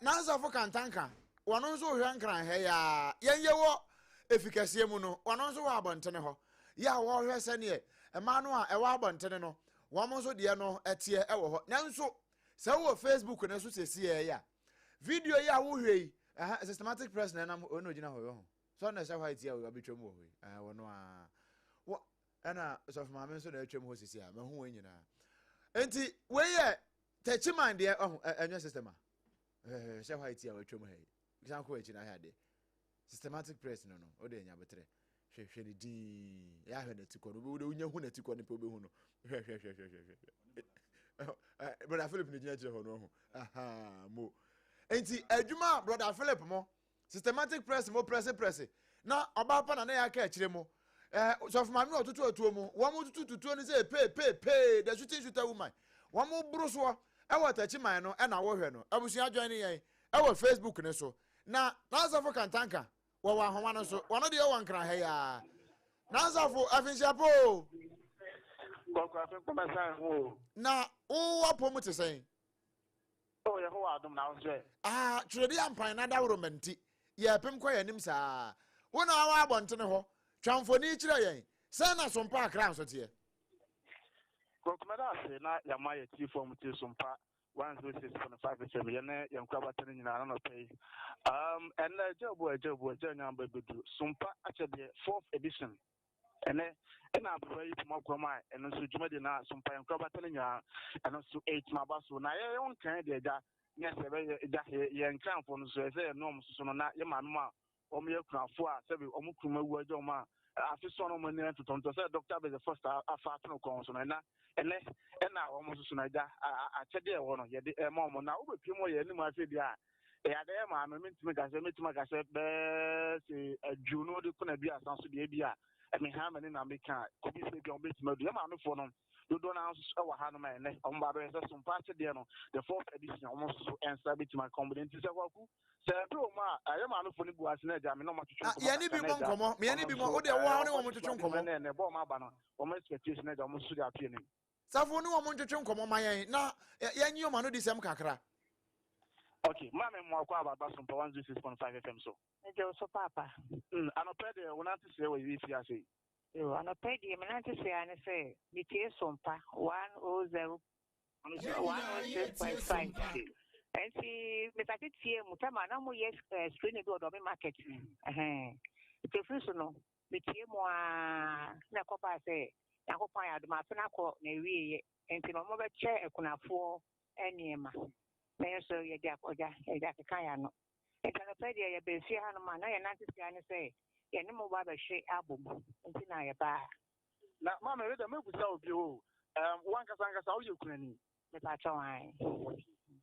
na nzafo kantanka wono nso hwe nkran he ya yenyewo efikasie mu no wono nso wa abontene ho ya wo hwe sene ema no a ewa abontene no wo mo nso de no etie ewo ho nanso se wo Facebook na so sesi ya video ya wo hwe systematic press na na ono gina ho so na se hwa itie wo betwam wo hwe wono a wo ana so fa ma nso na atwam ho sesi a mahu wo nyina enti we ye tachiman de enyo system a se hwa itie wo atwam he san ko echi na ha de systematic press no o de nya betre hwehwe ni di ya hwe na tiko no be unya hu na tiko no pe obe hu no hwe brother Philip ni gina je ho no aha mo enti adwuma brother Philip mo systematic press mo press na oba pa na ya ka akire mo so for mami otutu atuo mo wo mo tutu ni say pay the shooting shooter woman wo mo buru so e watachi man no e na wo hwe no abusua join yen e wo Facebook ne so na Nazafo kantanka wo ahoma no so wono de wo nkran ha ya Nazafo afinsiapo Kokwa fe komasa ho na wo wapo mu tesen oh ye ho adom na wo tredi ampan na da romanti ye pem kwa yanim saa wona wa abontene ho twamfoni kire yen se na sompa akran so te Kokwa da se na yama ye ti form ti sompa 106.5 FM yene yankwa batene nyina na pay and jobo janya bedu sumpa achede 4th edition ene na abai tumakoma ene so jumade na sumpa yankwa batene nyina ene so 8 mabaso na ye won kan de ja nya se be ja ye nkanfo no so se no so no na ye manu a o me yakunafo a se be o mukuma wu ajo ma afi so no mo ni totonto se doctor be the first afa to no kon so na ene o mo so na ja achede e wo no ye de ma mo na wo be pimo ye ni ma fe dia ya de ma me ntimi ka se be se ajuno de kuna bi asan so de bia me ha me na me ka ko bi se bi on betima do ma me fo no do na so wa ha no ma ene o mba do se so mpa achede no the 4th edition o mo so ensa betima combinate se kwaku se do ma aye ma me fo ni buase na ja me no ma twetwe ya ni bi mo nkomo me ya ni bi mo o de wo ha ne wo mo twetwe nkomo na ne bo ma ba no o mo expectation na ja o mo so de apie ni safo ni wo mo twetwe nkomo mayen na ya nyi o ma no di sem kakra. Okay, mama mo akwa aba SOMPA 106.5 FM so. Je so papa. Anopede wona te se we wi fi ase. Yo, anopede me na te se ane se mi tie SOMPA 106.5. Enti me take tie mu tama na mo yes screen do do me market. Te free so no. Me tie mo na ko pa se ya ko pa ya do ma fe na ko na wi enti no mo be che ekunafo eniema. So you jack or jack Kayano. It's an opinion you be see Hanman, I not to say, you know, Baba Shea album, until I buy. Now, Mamma, let me without you. One Casanga, how you can. The Patron.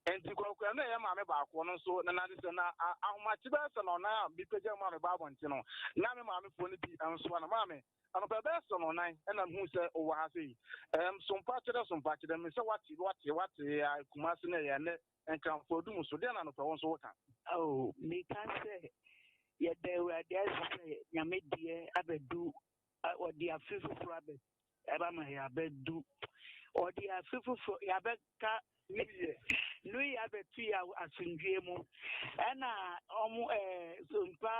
And to go, Mamma back one so, and I listen how much better on now because your mamma Babon, you know. Now, Mamma, Pony and Swan, Mamma. And a best on 9, and I'm who say, oh, I see. Some patches, them, so what, I come and come for doom, so then I'm for so. Oh, me can say, yet they were there, Yamid, dear, I bet do, or dear Fifu Rabbit, Abama, I bet do, or dear Fifu, Yabet, Louis, I bet 3 hours in Jemo, and almost SOMPA.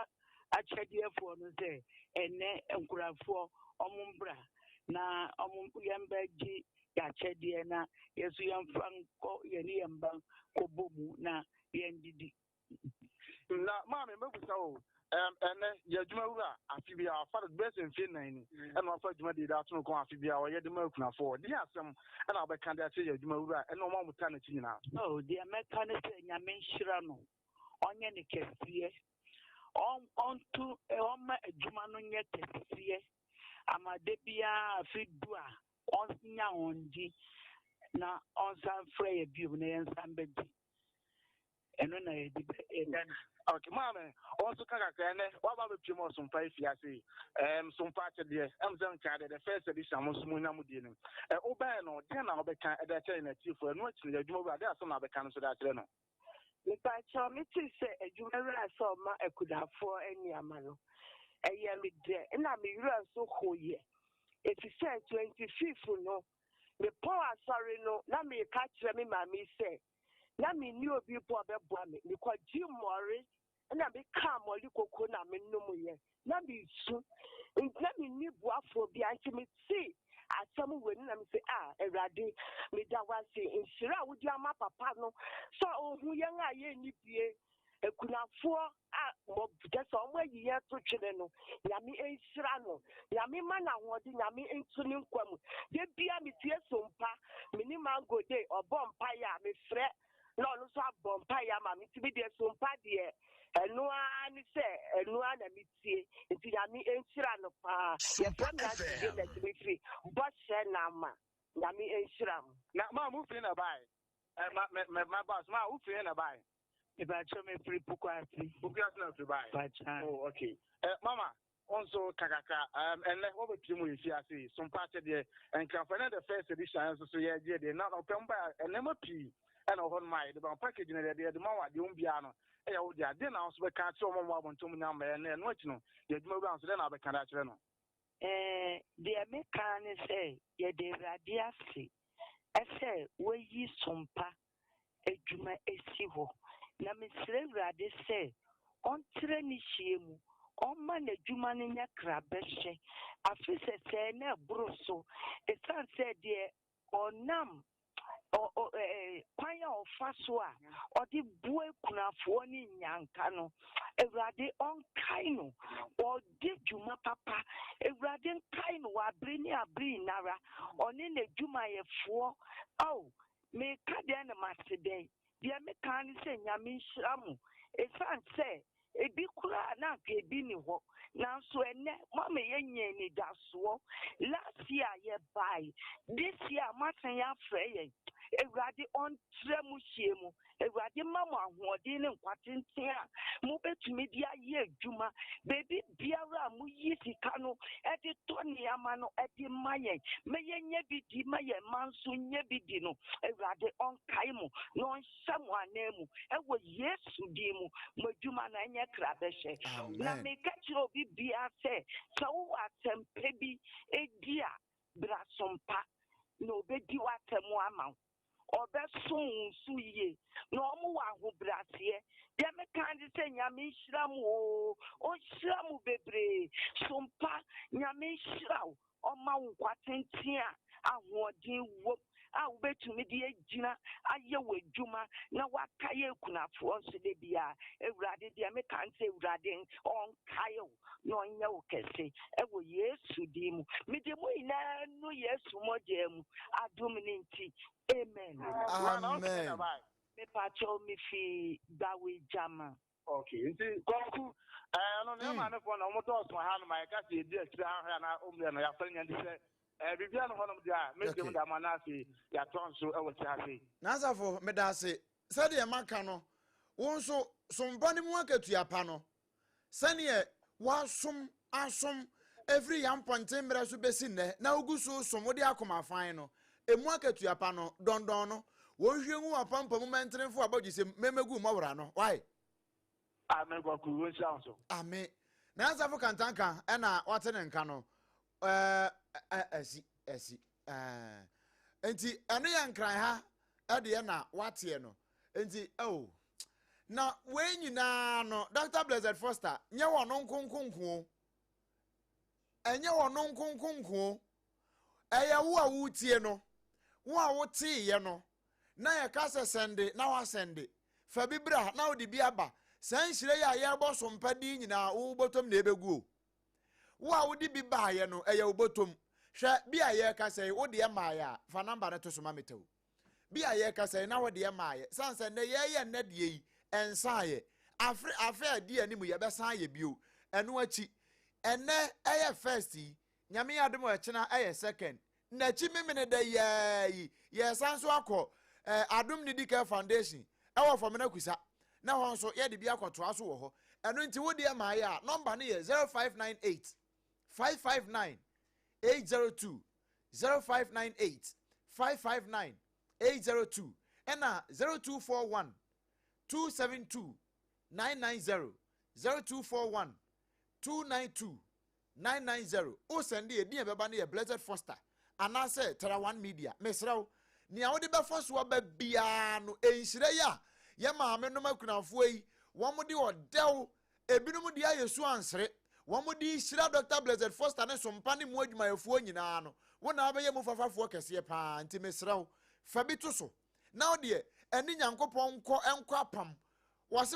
akyɛdeɛfoɔ no sɛ ɛnɛ nkuraafoɔ ɔmombra na yɛmbɛgye yɛakyɛdeɛ na yɛso yɛmfa nkɔ yɛne yɛmba kɔbɔ mu na yɛndidi na maame mɛbusa wo ɛnɛ yɛadwuma wura afe bia afa do bɛsɛ mfie nan ni ɛna wafa adwuma de da ato no kɔn afe bia ɔyɛ de ma akunafoɔ de asɛm ɛna wobɛka de akyɛ yɛadwuma wura ɛna ɔma muta n'akyi nyinaa deɛ mɛka ne sɛ nyame nhyira no ɔnyɛ ne kɛseɛ ɔnto ɔma adwuma no nyɛ kɛseɛ amade biara afe du a ɔnya ɔndi na ɔnsan frɛ yɛ biom na yɛnsan bɛdi ɛno na yɛde ɛda no okay maame also kakra ne waba be pimo sompa ifiase sompa akyɛdeɛ sɛ nka de the first edition mo so mu nya mu die no oban no de na obɛka ɛda kyɛ na tifo no akyi na adwuma wura de asɛm na bɛka no so da kyerɛ no nipa kyɛ me ti sɛ adwuma wura sɛ ɔma akudafoɔ aniama no ɛyɛ me dɛ na me wura so hoyɛ ɛfisɛ 25th no me pɔn asɔre no na me ka kyerɛ me maame sɛ na me ni obi po abɛboa me me kɔgye mmɔre na me ka mmɔre koko na me nom yɛ na me su na me ni boafo bi anti me see asɛm wɔ ni na me sɛ Awurade me da wase nhyira a wodi ama papa no so ohu yɛn a yɛ ni bie ekunafoɔ a mo just ɔmo ayi yɛ to twene no nyame nhyira no nyame ma na hoɔde nyame ntu ne nkwam de bia me tie sompa me ni mango day ɔbɔ mpa ya me frɛ no no so abɔ mpa ya ma me tibi de sompa de ɛnoa ni sɛ ɛnoa na me tie nti nyame nhyira no pa yɛfrɛ me ase de me free bɔhyɛ na ma nyame nhyira mo na ma mu free na bai ma boss ma wo free na bai Ibacho me free pukwasi. Pukwasi na free bai. Oh okay. Mama also kakaka and let what we mu ifiase some part there and can find the first edition so yeah dey na opemba and never p and on my the package na there the man wa de umbia no e wo dia dey na also be kan tell mo abontom nya ma na no achi no ye dwuma bi anso dey na be kan da kire no the American say ye de radiasi ese we yi sompa edwuma esi ho na mesre wrade sɛ ɔntre ne hie mu ɔma na adwuma no nya krabɛhye afi sɛ na boro so esan sɛ deɛ ɔnam kwan a ɔfa so a ɔde bua kunafoɔ ne nyanka no Awurade ɔnkae no ɔde dwuma papa Awurade nkae no wɔ abere ne abere nara ɔne n'adwumayɛfoɔ me ka deɛ na mate dɛn deɛ meka ne sɛ nyame nhyira mo ɛsiane sɛ ebi koraa na anka ebi ni hɔ nanso ɛnɛ mama yɛnyɛ ni dasoɔ last year yɛbae this year masan yɛafrɛ yɛn Awurade ɔntrɛ mu hyie mu Awurade ma mo ahoɔden ne nkwatenten a mobɛtumi de ayɛ adwuma beebi biara a moyi sika no ɛde tɔ nneɛma no ɛde ma yɛn ma yɛnyɛ bi di ma yɛn ma nso nyɛ bi di no Awurade ɔnkae mo na ɔnhyɛ mo anan mu ɛwɔ Yesu din mu mo adwuma na ɛnyɛ krabɛhyɛ na meka kyerɛ obi bia sɛ sɛ wowɔ asɛmpa bi edi a bra sompa na obɛdi w'asɛm ama wo ɔbɛso nso yie na ɔmo wɔ ahobraseɛ deɛ meka de sɛ nyame nhyira mo o ɔnhyira mo bebree sompa nyame nhyira wo ɔma wo nkwatenten a ahoɔden wom a wobɛtumi de agyina ayɛ wɔ adwuma na waka yɛ kunafoɔ nso de bia Awurade deɛ meka sɛ Awurade ɔnkae wo na ɔnyɛ wo kɛse ɛwɔ Yesu din mu mede mo nyinaa no Yesu mogya mu adom ne nti amen me pacho me fi bawe jama okay nti konku no ne ma ne fo na mo to so ha no ma ka se di akira ha na omre no ya fa nya ndi se bibia no honom dia me dem da ma na se ya ton so e wo cha se na asafo me da se se de maka no wo nso somba ne mu akatua pa no sane wasom asom every young point mra so besi ne na oguso som wo de akoma fan no emu akatua pa no dondon no wo hwe hu apampa mu mentrefo abogye se memegu mawra no why amen kwa ku wo sha so amen na asafo kantanka e na wate ne nka no esi enti eno ya nkran ha e de na wate no enti na we nyina no Dr. Blessed Foster nye wono nkonkonko enye wono nkonkonko eye wo a wutie no wo a wotie ye no na ye ka sende na wa sende fa bibra na wo de bi aba san hire ya ye bo so mpadi nyina wo botom na ebegu wo a wo de bi ba ye no eye wo botom hwe bi a ye ka sei wo de ye ma ya fa number na to so ma metew bi a ye ka sei na wo de ye ma ye san ne ye ne de yi ensaye afre adi animu ye besan ye bio eno achi ene eye first nyame adom echena eye second na chi mimene de ye sanso akọ adom ni dika foundation ewo for mena kusa na ho nso ye de bi akoto aso wo ho eno nti wo de ma ya number ne ye 0598 559 802 0598 559 802 ena 0241 272 990 0241 292 990 o send e din beba na ye Blessed Foster anase Tera One Media mesrew ni a wode befo so ba bia no enhire ya ye maame no makunafo yi wo mo de odew ebinum de ayesu ansere wo mo de hira Dr. Blessed Foster ne sompa ne mu adwumayefo nyina no wo na abaye mu fafafo kese pa nti mesrew fa bi to so na o de eni nyankopon enko apam wase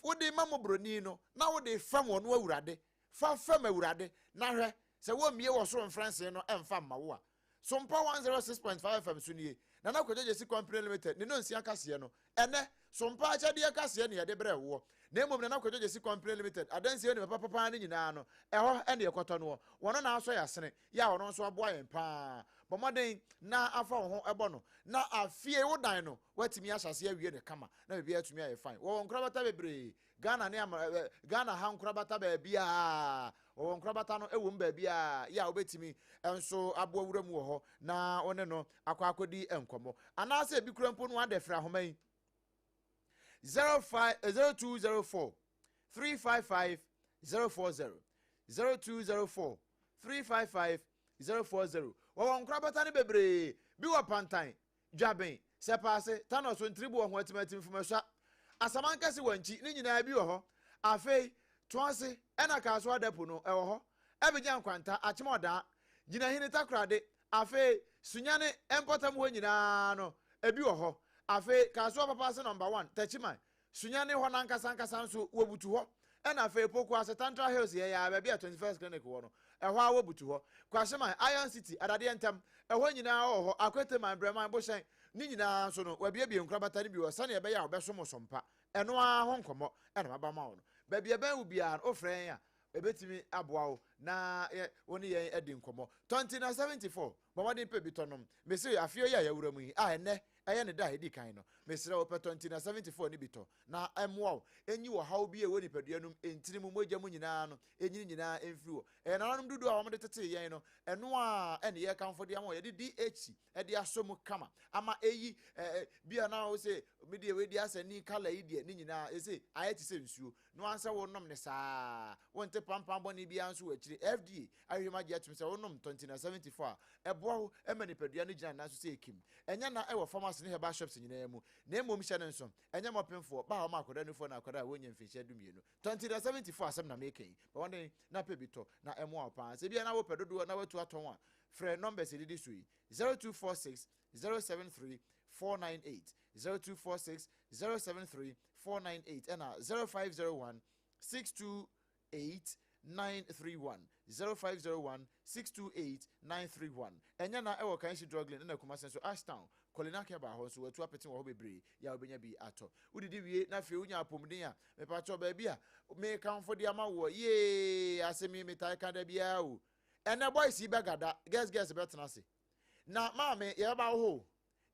wode mamobroni no na wode fam wono awurade fa fam awurade na hwe se wo mie wo so mfranse no emfa mawo a SOMPA 106.5 FM sunie na na kwaje si company limited ne no nsia kase no ene SOMPA achade kase ne yede bre wo na emom na kwaje si company limited adanse ne papa ne nyina no eho ene yekoto no wono na aso ya sene ya wono nso aboa yen pa bomoden na afa wo ho ebo no na afie wo dan no watimi ahyase awie ne kama na bibia atumi aye fine wo nkrabata bebre Ghana ne Ghana ha nkrabata ba bia wo nkrabata no ewo mba bia ya obetimi enso abo awura mu ho na one no akwakodi enkomo anase bi kurampo no adefra homan 0204 355 040 0204 355 040 wo nkrabata ne bebre bi wo pantan dwaben sepase tanoso ntribu ho atimatim fumaswa asamankase wanchi ni nyina bi wo ho afei toase ena kaso adapu no ewo ho ebegya nkwanta achimoda nyina hini takrade afei sunyane empotam ho nyina no ebi wo ho afei kaso papa se number 1 tachiman sunyane ho nankasa nso wobutu ho ena afei poku asetantra hills ye ya ba bia 21st clinic wo no eho a wobutu ho kwasheman Iron City adade entam eho nyina ho akwete man breman boshen ni nyina so no wabiebie nkrabata ni bi wo sane ebe ya obeso SOMPA eno a ho nkomo ena mabama wo no ba bia ban ubia ofren ya ebetimi aboa wo na woni yen edi nkomo 2074 bomodin pe bitonom mesi afio ya yawura mu yi ene eye ne da edi kan no mesire wo pe 2074 ni bito na emwo enyi wo hawo bi e woni peduanum entiri mu mogya mu nyina no enyi nyina emfiri wo nananum dudu a wo de tete yen no eno a ene ye kanfo de am ye de DH e de asomu kama ama eyi bia na wo se media we di asani kala yi de ni nyina ese ayeti se nsuo no ansa wo nom ne saa wonte pampam boni bia nso wachiri FDA ahwema gya tum se wo nom 2074 ebo emani pedua no gina na so se ekim enya na ewo pharmacy ne heba shops nyina mu na emom hye ne nso enya mopemfo ba ho makoda nufo na akoda wonya mfihye dumienu 2074 asem na making but one day na pebito na emo apa se bia na wo pedodo na watu aton a frɛ numbers didi sui 0246 073 498 0246 073 498 and 0501 628 931 0501 628 931 enya na ewo kan shi druggling na kuma senso Ashtown Kolinaka ba ho so watu apeti wo bebre ya obenya bi ato udidi wie na fe unya apomden a me pa cho ba bi a me kan fo dia ma wo ye asemi metai kan da bia o ene boys yi begada guess betena se na maame ye ba ho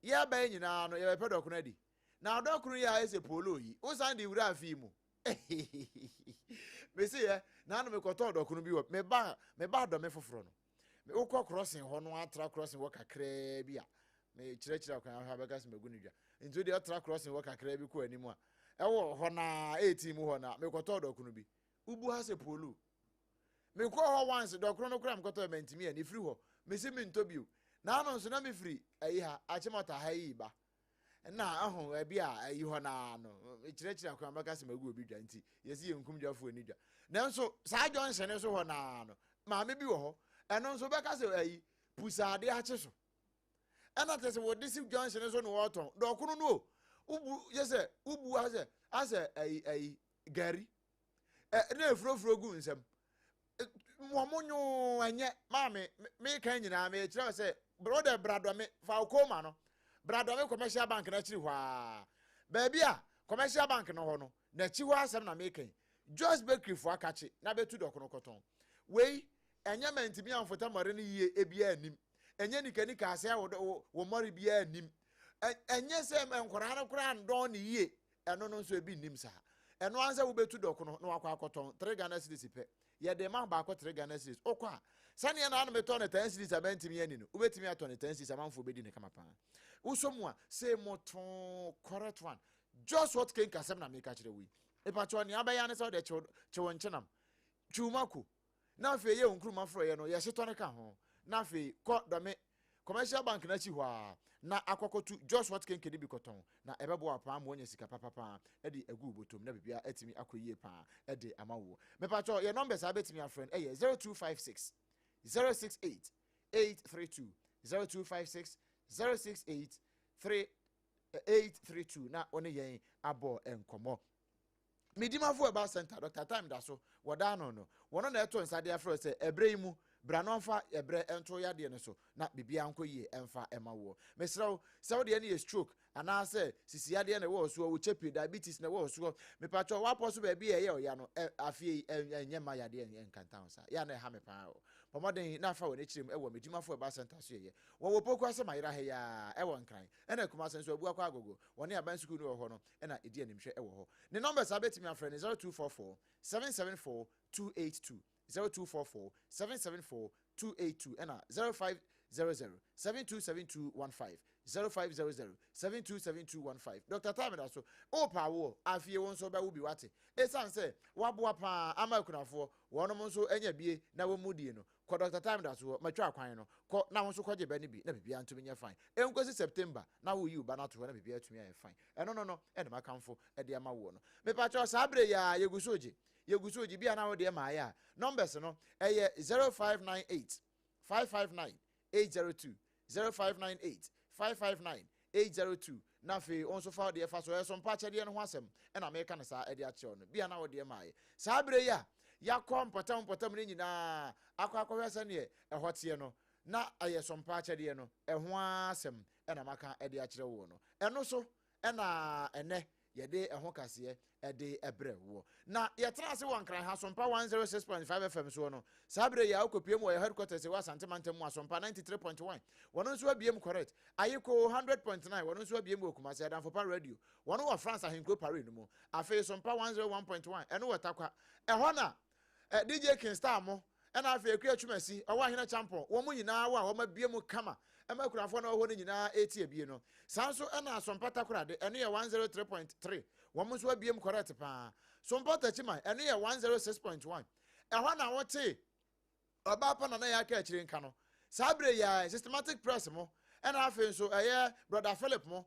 ye ba nyina no ye be pedokunu adi na odokunu ya ese polo yi o san di wura afi mu me se ye na no me koto odokunu bi wo me ba do me foforo no me ukọ crossing ho no atra crossing wo kakra bi a me chire akwan ha begas megunu dwa nti de atra crossing wo kakra bi ko animu a ewo ho na 18 mu ho na me koto odokunu bi ubu ha se polo me ko ho once dokunu no kura me koto mentimi ani free ho me se me ntobio na no nso na me free ayi ha achimota ha yi ba na aho ebi a ayi ho na no ekyirechira kwa mbaka se magu obi dwa nti yesi yenkum dwafo ani dwa nanso saa Johnson ne so ho na no maame bi wo ho eno nso beka se ayi pusade ache so ena tese wo disi Johnson ne so no woton do kono no ubu yese ubu ase ayi gari na efurofuro gu nsem momonyo anye maame me kan nyina me kire se brother brado me fa koma no brado me commercial bank na chiri hwa baby a commercial bank no ho no na chi hwa asem na me kan just bakery fo akachi na betu dokono koton wei enye mantimi amfota mare ne yie ebia anim enye nikanika ase wo mare bia anim enye se enkora na kora ndon ne yie eno no so ebi nim sa eno anse wo betu dokono no akwa akoton 3 Ghana cedis pe ye de ma ba ko 3 Ghana cedis okwa sane na anu meto na 10 cedis abantimi ani no ubetimi ato na 10 cedis amanfo bedi ne kama pa usomua say moton correct one just what can kasem na make kire wi epacho ni abaya ne so de chewo nchenam chumako na fe ye onkruma fro ye no ye hyeto ne ka ho na fe ko do me commercial bank na chi hwa na akokotu just what can kedi bi koton na ebebo apa am wonya sika papa e de agu botom na bibia atimi akoyie pa e de amawo mepacho ye numbers abetimi afriend e ye 0256 068 832 0256 068 3832 na one yen abo enkomo midimafo eba center Dr. Time da so woda no wono na eto nsade afro se ebreimu branonfa ebre ento yade ne so na bibia nkoyie emfa emawo mesrew se wo de ne stroke ana se sisi yade ne wo so wo chepi diabetes ne wo so mepacho wa poso ba bia ye oya no afie enyema yade enkantan sa ya na ha me pa o pomoden na fa wo ne chirem ewo midimafo eba center so ye wo poku ase mayira he ya ewo nkran ena kuma senso abu akwa agogo woni aban school no ho no ena edi animhwe ewo ho ne numbers abetimi afrene 0244 774 282 0244 774 282 and 0500 727215 0500 727215 Dr. Tamida so o pawo afie won so ba wo bi wate esan se waboa pa amakunafo wono mo so enya bie na wo mudie no ko Dr. Tamida so matwa akwan no ko na won so kwaje ba ne bi na bibia ntumi nya fine enkosi September na wo yi uba na to na bibia atumi nya fine no e de makamfo e de ama wo no me pa cho sabre ya yegusoji bia na wo de ma ya numbers no eye 0598 559 802 0598 559 802 na fe on so fa de fa so e so mpa chede no ho asem e na me ka na sa e de a che no bia na wo de ma ya sabre ya kom potam ni nyina akwa hwese ne e hote no na aye so mpa chede no e ho asem e na maka e de a kire wo no eno so e na ene yede eho kase ede ebre wo na yetra se wankran ha SOMPA 106.5 FM so no sabre ya okopie mu headquarters wa Santemantam mu SOMPA 93.1 wono nso abiem correct ayiko 100.9 wono nso abiem okumase dan for radio wono wa France ahenkro Paris no mu afi SOMPA 101.1 eno watakwa eho na DJ King Star mo ena afi ekua twumasi owa hena champion wo mu nyina wa wo mabiem kama ema kurafo na ho ne nyina eti abie no sanso ena SOMPA takorade eno ye 103.3 wo mu so abiem correct pa SOMPA tachima eno ye 106.1 ehwa na wote oba pa na ya ka akire nka no sabre ya systematic press mo ena afi so eye brother Philip mo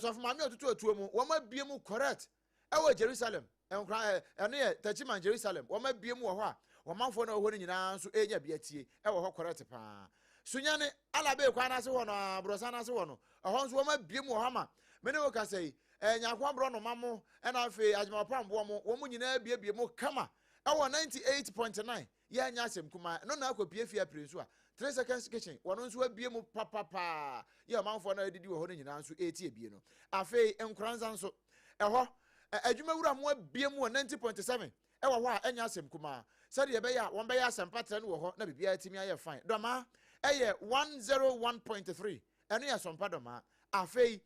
so of mami otutu mu wo mabiem correct ewo Jerusalem enkra eno ye tachima Jerusalem wo mabiem wo ho a wo manfo na ho ne nyina so enya biatie ewo ho correct pa sunyane alabe kwa na se ho no brosa na se ho no ho nso wo mabiem wo ha ma mene wo ka sei nyakwa bro no mamo ena afi ajimapambo mo wo mu nyina biebie mo kama ewo 98.9 ya nya asem kuma no na akopie fia prinsu a 3 seconds kitchen wono nso abie mu papa ya manfo na edidi wo ho ne nyina nso eti ebie no afi enkranza nso eho adwumawura mo abie mu 90.7 ewo ho a enya asem kuma sade ye be ya won be ya asem patre no wo ho na bibia atimi aye fine doma eye 101.3 eno ya SOMPA doma afi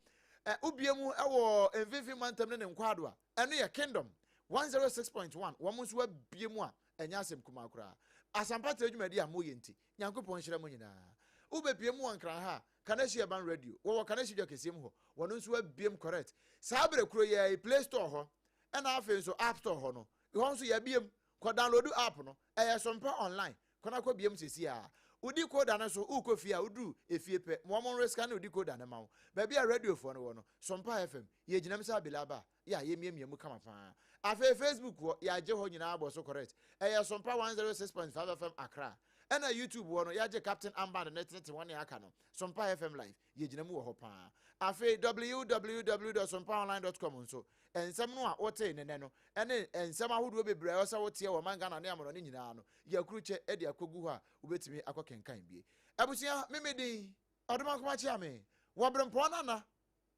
ubiemu ewo envivi mantam ne nkwado a eno ye Kingdom 106.1 wo mo nso abiemu a enya asem kuma akura asampata adwumadi a mo yenti nyankopon hyira mo nyina ubebiemu wankran ha Kanehye ban radio wo Kanehye jokesiem ho wono nso abiem correct sabre kuro ye Play Store ho ena afi nso App Store ho no ho nso ye biem ko download app no eye SOMPA online kona ko biem sesi a udi koda na so ukofia udu efie pe mo mo risk na udi koda na ma wo ba bia radio fo no wo no Sompa FM ye ginam sa bilaba ya ye miemu kama pa afa Facebook wo ya je ho nyina abo so correct Sompa 106.5 FM Accra and YouTube wo no ya je Captain Amband net one ya aka no Sompa FM live ye ginam wo ho pa afa www.sompaonline.com so ensem no a wote ne no ene ensem ahodo bebre o sa wote wo manga na ne amoro ne nyina no ya kuruche e de akogu ho a ubetimi akokenkan bie abusia memedi odoma koma chia me wobrempon na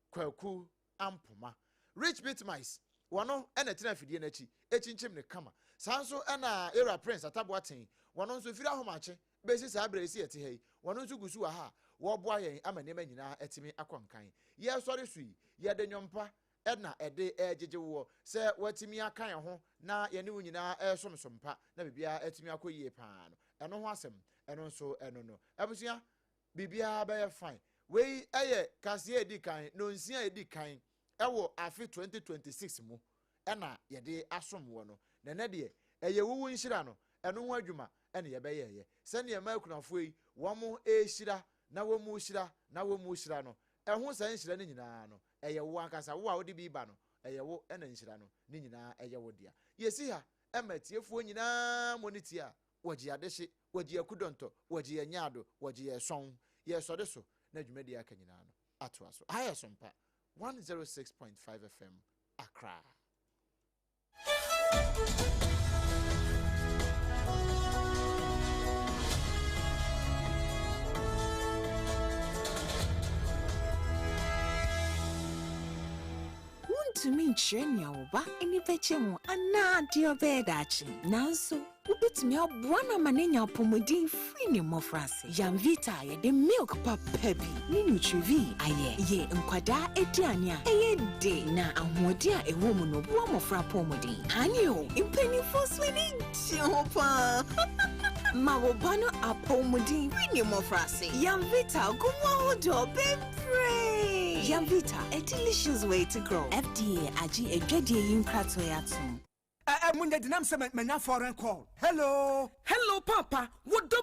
kwaku ampoma rich BITMISE wono ene tena fidie na chi echinchim ne kama sanso ena era prince ataboaten wono nso firi ahomache besi sa abresi ete hei wono nso gusu wa ha wo boa yen amanema nyina etimi akonkan ye sori sui ye de nyompa edna ede ejeje wo se watimi akan ho na ye ne nyina somsompa na bibia etimi akoyie paa no eno ho asem eno nso eno no abusia bibia ba ye fine we eye kase edi kan no nsia edi kan ewo afi 2026 mu ena ye de asom wo no ne de eye wuwu nhira no eno ho adwuma ene ye be ye se ne ma kunafo yi wo mo ehira na wo mu hira na wo mu hira no ehun san hira ne nyina no eye wo ankasa wo a wo de bi ba no eye wo ena hira no ne nyina eye wo dia yesi ha ematiefuo nyina moniti a waji adehye waji akudonto waji anyado waji eson ye so de so na dwumadi aka nyina no ato aso aye Sompa 106.5 FM Accra. To me chenya oba eni peche mu ana dio bedachi nanso ubitimi aboana manenya pomodin free ne mofrase Yamvita ye de milk papa bi ni nutrivi aye ye nkwada ediane a eye de na ahode a ewo mu no bo mofra pomodin anyo impeni fosweni chopa mawobano apomodin free ne mofrase Yamvita gumo do bebre Yamvita, a delicious way to grow. FDA, Aji, a Jedi in Kratoyatum. Munde dinam se menya foreign call. Hello. Hello, Papa. What do